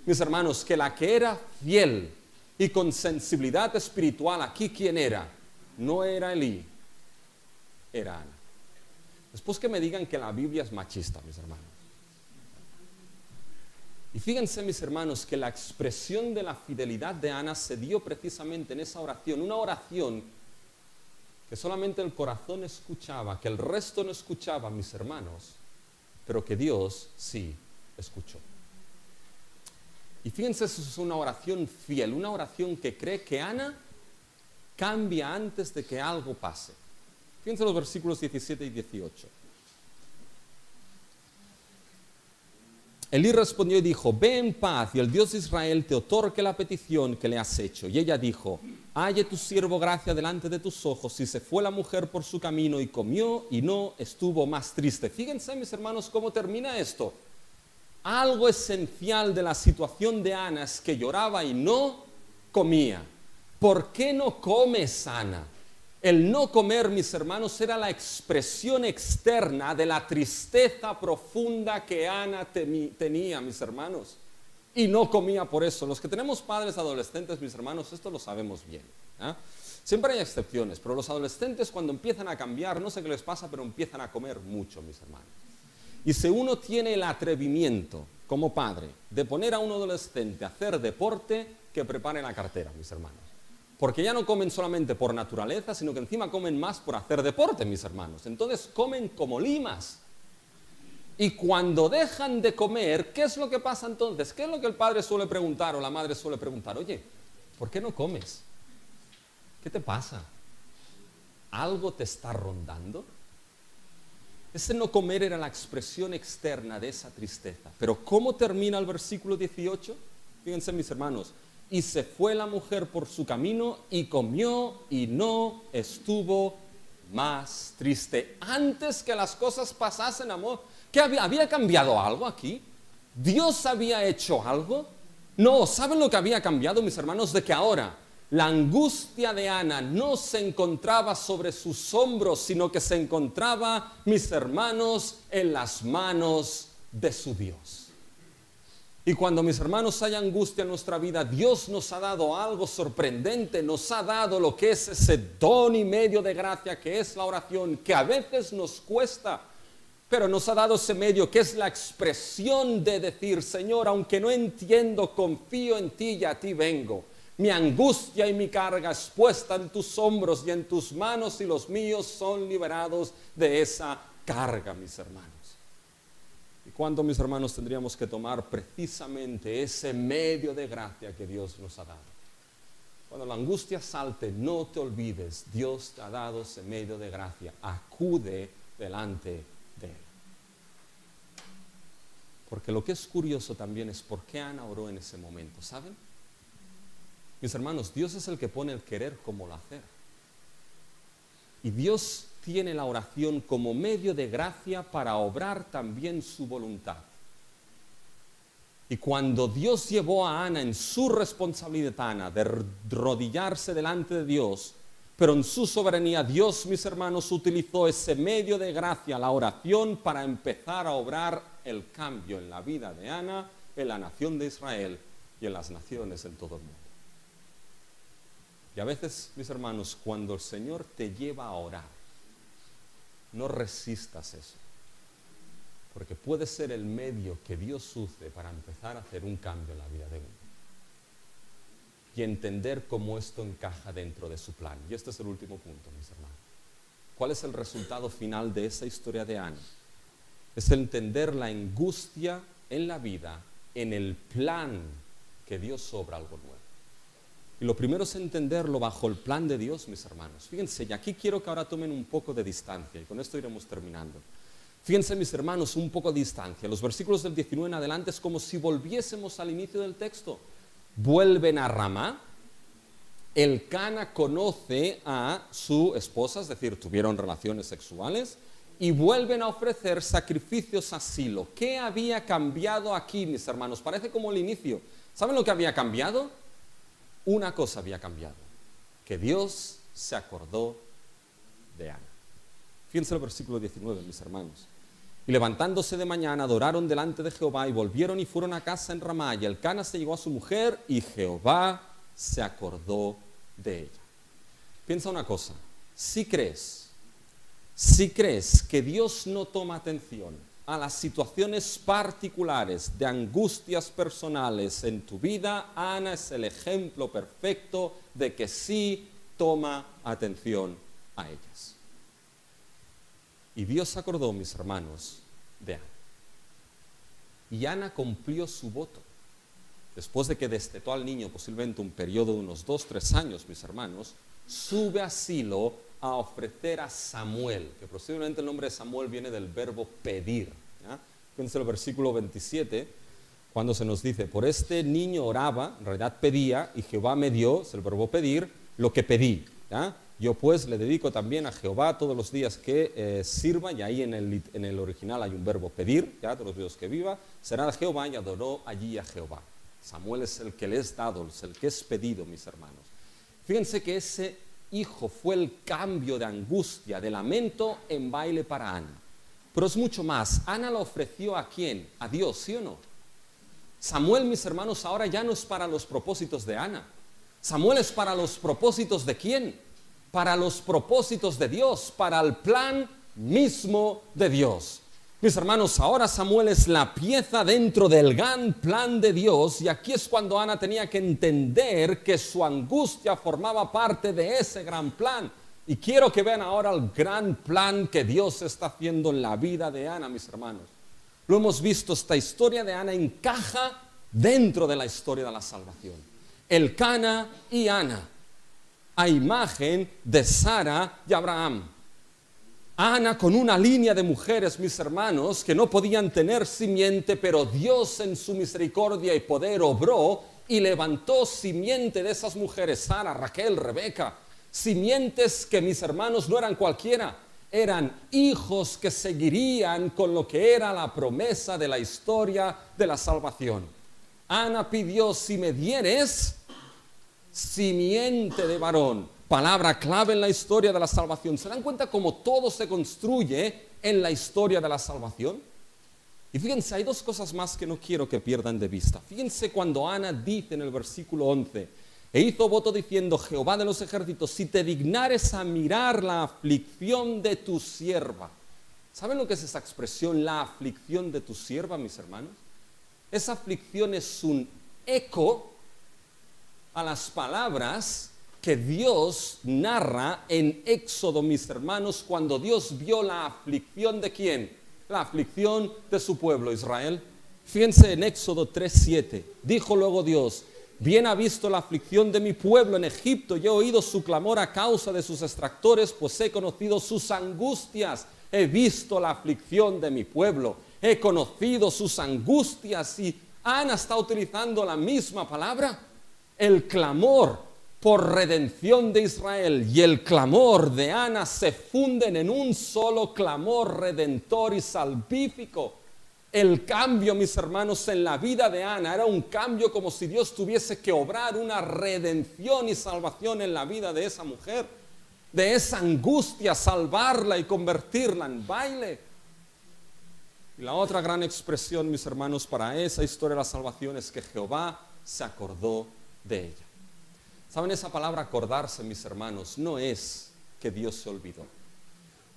Mis hermanos, que la que era fiel y con sensibilidad espiritual, aquí ¿quién era? No era Elí, era Ana. Después que me digan que la Biblia es machista, mis hermanos. Y fíjense, mis hermanos, que la expresión de la fidelidad de Ana se dio precisamente en esa oración, una oración que solamente el corazón escuchaba, que el resto no escuchaba, mis hermanos, pero que Dios sí escuchó. Y fíjense, eso es una oración fiel, una oración que cree que Ana cambia antes de que algo pase. Fíjense los versículos 17 y 18. Elí respondió y dijo, ve en paz y el Dios de Israel te otorgue la petición que le has hecho. Y ella dijo, halle tu siervo gracia delante de tus ojos. Y se fue la mujer por su camino y comió y no estuvo más triste. Fíjense, mis hermanos, cómo termina esto. Algo esencial de la situación de Ana es que lloraba y no comía. ¿Por qué no comes, Ana? El no comer, mis hermanos, era la expresión externa de la tristeza profunda que Ana tenía, mis hermanos. Y no comía por eso. Los que tenemos padres adolescentes, mis hermanos, esto lo sabemos bien. Siempre hay excepciones, pero los adolescentes cuando empiezan a cambiar, no sé qué les pasa, pero empiezan a comer mucho, mis hermanos. Y si uno tiene el atrevimiento, como padre, de poner a un adolescente a hacer deporte, que prepare la cartera, mis hermanos. Porque ya no comen solamente por naturaleza, sino que encima comen más por hacer deporte, mis hermanos. Entonces comen como limas. Y cuando dejan de comer, ¿qué es lo que pasa entonces? ¿Qué es lo que el padre suele preguntar o la madre suele preguntar? Oye, ¿por qué no comes? ¿Qué te pasa? ¿Algo te está rondando? Ese no comer era la expresión externa de esa tristeza. Pero ¿cómo termina el versículo 18? Fíjense, mis hermanos. Y se fue la mujer por su camino y comió y no estuvo más triste. Antes que las cosas pasasen, amor, ¿qué había cambiado algo aquí? ¿Dios había hecho algo? No, ¿saben lo que había cambiado, mis hermanos? De que ahora la angustia de Ana no se encontraba sobre sus hombros, sino que se encontraba, mis hermanos, en las manos de su Dios. Y cuando, mis hermanos, hay angustia en nuestra vida, Dios nos ha dado algo sorprendente, nos ha dado lo que es ese don y medio de gracia que es la oración, que a veces nos cuesta, pero nos ha dado ese medio que es la expresión de decir, Señor, aunque no entiendo, confío en ti y a ti vengo. Mi angustia y mi carga es puesta en tus hombros y en tus manos y los míos son liberados de esa carga, mis hermanos. ¿Y cuándo, mis hermanos, tendríamos que tomar precisamente ese medio de gracia que Dios nos ha dado? Cuando la angustia salte, no te olvides, Dios te ha dado ese medio de gracia. Acude delante de Él. Porque lo que es curioso también es por qué Ana oró en ese momento, ¿saben? Mis hermanos, Dios es el que pone el querer como el hacer. Y Dios tiene la oración como medio de gracia para obrar también su voluntad. Y cuando Dios llevó a Ana en su responsabilidad, Ana, de arrodillarse delante de Dios, pero en su soberanía, Dios, mis hermanos, utilizó ese medio de gracia, la oración, para empezar a obrar el cambio en la vida de Ana, en la nación de Israel y en las naciones en todo el mundo. Y a veces, mis hermanos, cuando el Señor te lleva a orar, no resistas eso, porque puede ser el medio que Dios use para empezar a hacer un cambio en la vida de uno y entender cómo esto encaja dentro de su plan. Y este es el último punto, mis hermanos. ¿Cuál es el resultado final de esa historia de Ana? Es entender la angustia en la vida, en el plan que Dios obra algo nuevo. Y lo primero es entenderlo bajo el plan de Dios, mis hermanos. Fíjense, y aquí quiero que ahora tomen un poco de distancia, y con esto iremos terminando. Fíjense, mis hermanos, un poco de distancia. Los versículos del 19 en adelante es como si volviésemos al inicio del texto. Vuelven a Ramá. Elcana conoce a su esposa, es decir, tuvieron relaciones sexuales, y vuelven a ofrecer sacrificios a Silo. ¿Qué había cambiado aquí, mis hermanos? Parece como el inicio. ¿Saben lo que había cambiado? Una cosa había cambiado, que Dios se acordó de Ana. Fíjense el versículo 19, mis hermanos. Y levantándose de mañana, adoraron delante de Jehová y volvieron y fueron a casa en Ramá. Y Elcana se llegó a su mujer y Jehová se acordó de ella. Piensa una cosa, si crees que Dios no toma atención a las situaciones particulares de angustias personales en tu vida, Ana es el ejemplo perfecto de que sí toma atención a ellas. Y Dios se acordó, mis hermanos, de Ana. Y Ana cumplió su voto. Después de que destetó al niño, posiblemente un periodo de unos 2-3 años, mis hermanos, sube a Silo a ofrecer a Samuel, que posiblemente el nombre de Samuel viene del verbo pedir. Fíjense el versículo 27, cuando se nos dice, por este niño oraba, en realidad pedía, y Jehová me dio, es el verbo pedir, lo que pedí. ¿Ya? Yo pues le dedico también a Jehová todos los días que sirva, y ahí en el original hay un verbo pedir, ¿ya? Todos los días que viva, será de Jehová, y adoró allí a Jehová. Samuel es el que le es dado, es el que es pedido, mis hermanos. Fíjense que ese hijo fue el cambio de angustia, de lamento en baile para Ana. Pero es mucho más. Ana lo ofreció ¿a quién? A Dios, ¿sí o no? Samuel, mis hermanos, ahora ya no es para los propósitos de Ana. Samuel es para los propósitos ¿de quién? Para los propósitos de Dios, para el plan mismo de Dios. Mis hermanos, ahora Samuel es la pieza dentro del gran plan de Dios, y aquí es cuando Ana tenía que entender que su angustia formaba parte de ese gran plan. Y quiero que vean ahora el gran plan que Dios está haciendo en la vida de Ana, mis hermanos. Lo hemos visto, esta historia de Ana encaja dentro de la historia de la salvación. Elcana y Ana, a imagen de Sara y Abraham. Ana con una línea de mujeres, mis hermanos, que no podían tener simiente, pero Dios en su misericordia y poder obró y levantó simiente de esas mujeres, Sara, Raquel, Rebeca, simientes que, mis hermanos, no eran cualquiera, eran hijos que seguirían con lo que era la promesa de la historia de la salvación. Ana pidió: si me dieres simiente de varón. Palabra clave en la historia de la salvación. ¿Se dan cuenta cómo todo se construye en la historia de la salvación? Y fíjense, hay dos cosas más que no quiero que pierdan de vista. Fíjense cuando Ana dice en el versículo 11: e hizo voto diciendo Jehová de los ejércitos, si te dignares a mirar la aflicción de tu sierva. ¿Saben lo que es esa expresión, la aflicción de tu sierva, mis hermanos? Esa aflicción es un eco a las palabras que Dios narra en Éxodo, mis hermanos, cuando Dios vio la aflicción ¿de quién? La aflicción de su pueblo Israel. Fíjense en Éxodo 3:7. Dijo luego Dios: bien ha visto la aflicción de mi pueblo en Egipto, y he oído su clamor a causa de sus extractores, pues he conocido sus angustias. He visto la aflicción de mi pueblo, he conocido sus angustias. Y Ana está utilizando la misma palabra. El clamor por redención de Israel y el clamor de Ana se funden en un solo clamor redentor y salvífico. El cambio, mis hermanos, en la vida de Ana era un cambio como si Dios tuviese que obrar una redención y salvación en la vida de esa mujer, de esa angustia, salvarla y convertirla en baile. Y la otra gran expresión, mis hermanos, para esa historia de la salvación es que Jehová se acordó de ella. ¿Saben? Esa palabra acordarse, mis hermanos, no es que Dios se olvidó.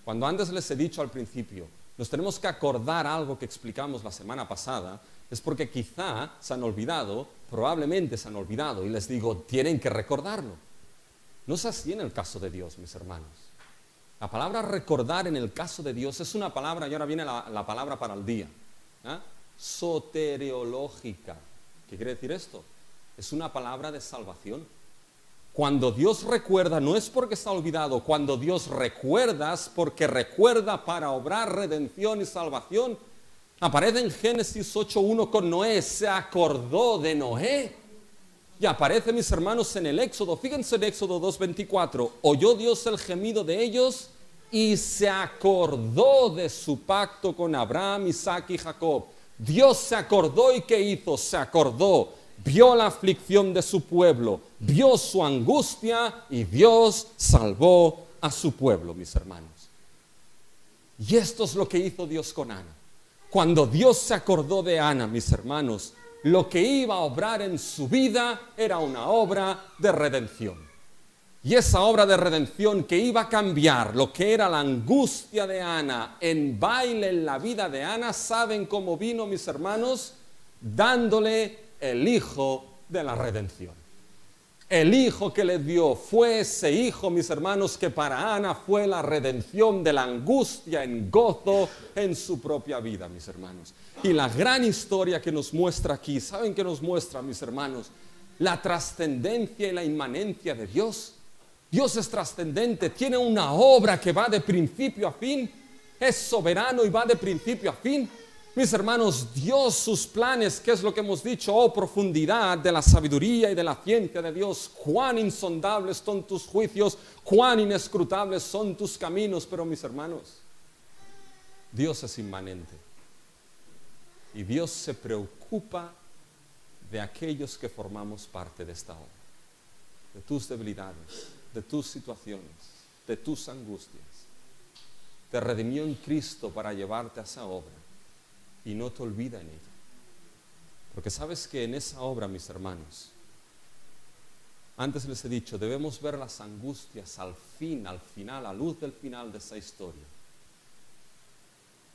Cuando antes les he dicho al principio, nos tenemos que acordar algo que explicamos la semana pasada, es porque quizá se han olvidado, probablemente se han olvidado, y les digo, tienen que recordarlo. No es así en el caso de Dios, mis hermanos. La palabra recordar en el caso de Dios es una palabra, y ahora viene la palabra para el día, soteriológica. ¿Qué quiere decir esto? Es una palabra de salvación. Cuando Dios recuerda, no es porque está olvidado. Cuando Dios recuerda, es porque recuerda para obrar redención y salvación. Aparece en Génesis 8:1 con Noé, se acordó de Noé. Y aparece, mis hermanos, en el Éxodo. Fíjense en Éxodo 2:24. Oyó Dios el gemido de ellos y se acordó de su pacto con Abraham, Isaac y Jacob. Dios se acordó, ¿y qué hizo? Se acordó. Vio la aflicción de su pueblo, vio su angustia y Dios salvó a su pueblo, mis hermanos. Y esto es lo que hizo Dios con Ana. Cuando Dios se acordó de Ana, mis hermanos, lo que iba a obrar en su vida era una obra de redención. Y esa obra de redención que iba a cambiar lo que era la angustia de Ana en baile en la vida de Ana, ¿saben cómo vino, mis hermanos? Dándole el hijo de la redención. El hijo que le dio fue ese hijo, mis hermanos, que para Ana fue la redención de la angustia en gozo en su propia vida, mis hermanos. Y la gran historia que nos muestra aquí, ¿saben qué nos muestra, mis hermanos? La trascendencia y la inmanencia de Dios. Dios es trascendente, tiene una obra que va de principio a fin, es soberano y va de principio a fin. Mis hermanos, Dios, sus planes, ¿qué es lo que hemos dicho? Oh, profundidad de la sabiduría y de la ciencia de Dios. Cuán insondables son tus juicios, cuán inescrutables son tus caminos. Pero, mis hermanos, Dios es inmanente. Y Dios se preocupa de aquellos que formamos parte de esta obra, de tus debilidades, de tus situaciones, de tus angustias. Te redimió en Cristo para llevarte a esa obra y no te olvida en ella. Porque sabes que en esa obra, mis hermanos, antes les he dicho, debemos ver las angustias al final, a luz del final de esa historia.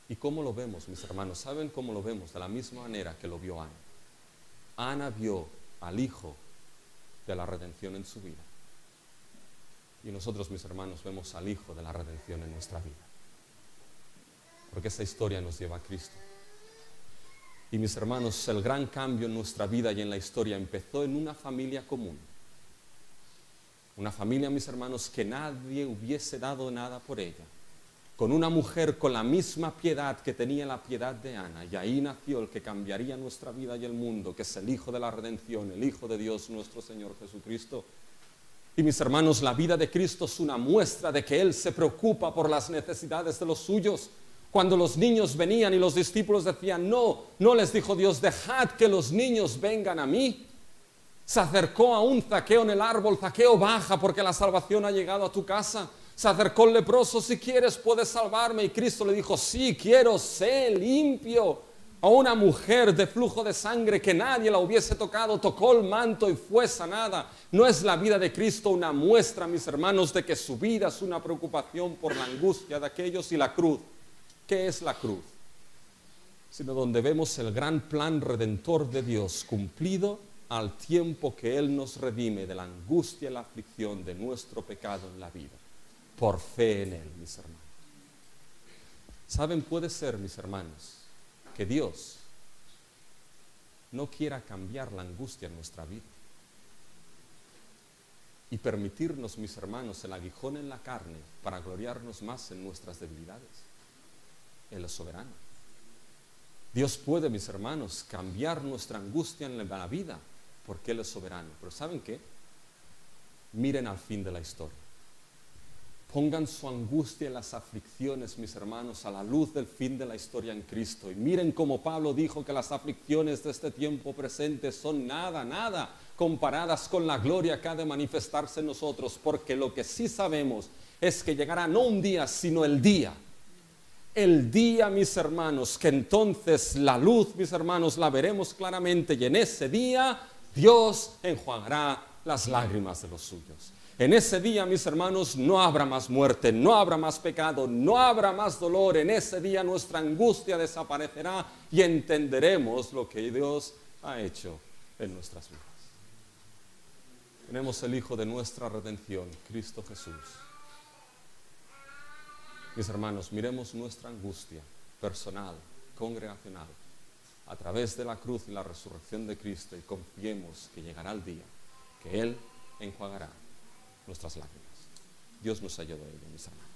¿Y cómo lo vemos, mis hermanos? ¿Saben cómo lo vemos? De la misma manera que lo vio Ana. Ana vio al Hijo de la redención en su vida. Y nosotros, mis hermanos, vemos al Hijo de la redención en nuestra vida. Porque esa historia nos lleva a Cristo. Y mis hermanos, el gran cambio en nuestra vida y en la historia empezó en una familia común. Una familia, mis hermanos, que nadie hubiese dado nada por ella. Con una mujer con la misma piedad que tenía la piedad de Ana. Y ahí nació el que cambiaría nuestra vida y el mundo, que es el Hijo de la redención, el Hijo de Dios, nuestro Señor Jesucristo. Y mis hermanos, la vida de Cristo es una muestra de que Él se preocupa por las necesidades de los suyos. Cuando los niños venían y los discípulos decían, no les dijo Dios, dejad que los niños vengan a mí. Se acercó a un Zaqueo en el árbol, Zaqueo, baja porque la salvación ha llegado a tu casa. Se acercó el leproso, si quieres puedes salvarme. Y Cristo le dijo, sí, quiero, sé limpio. A una mujer de flujo de sangre que nadie la hubiese tocado, tocó el manto y fue sanada. ¿No es la vida de Cristo una muestra, mis hermanos, de que su vida es una preocupación por la angustia de aquellos? Y la cruz, ¿qué es la cruz? Sino donde vemos el gran plan redentor de Dios cumplido al tiempo que Él nos redime de la angustia y la aflicción de nuestro pecado en la vida. Por fe en Él, mis hermanos. ¿Saben? Puede ser, mis hermanos, que Dios no quiera cambiar la angustia en nuestra vida y permitirnos, mis hermanos, el aguijón en la carne para gloriarnos más en nuestras debilidades. Él es soberano. Dios puede, mis hermanos, cambiar nuestra angustia en la vida porque Él es soberano. Pero ¿saben qué? Miren al fin de la historia. Pongan su angustia en las aflicciones, mis hermanos, a la luz del fin de la historia en Cristo. Y miren cómo Pablo dijo que las aflicciones de este tiempo presente son nada comparadas con la gloria que ha de manifestarse en nosotros. Porque lo que sí sabemos es que llegará no un día, sino el día. El día, mis hermanos, que entonces la luz, mis hermanos, la veremos claramente. Y en ese día Dios enjuagará las lágrimas de los suyos. En ese día, mis hermanos, no habrá más muerte, no habrá más pecado, no habrá más dolor. En ese día nuestra angustia desaparecerá y entenderemos lo que Dios ha hecho en nuestras vidas. Tenemos el Hijo de nuestra redención, Cristo Jesús. Mis hermanos, miremos nuestra angustia personal, congregacional, a través de la cruz y la resurrección de Cristo y confiemos que llegará el día que Él enjuagará nuestras lágrimas. Dios nos ayude a ello, mis hermanos.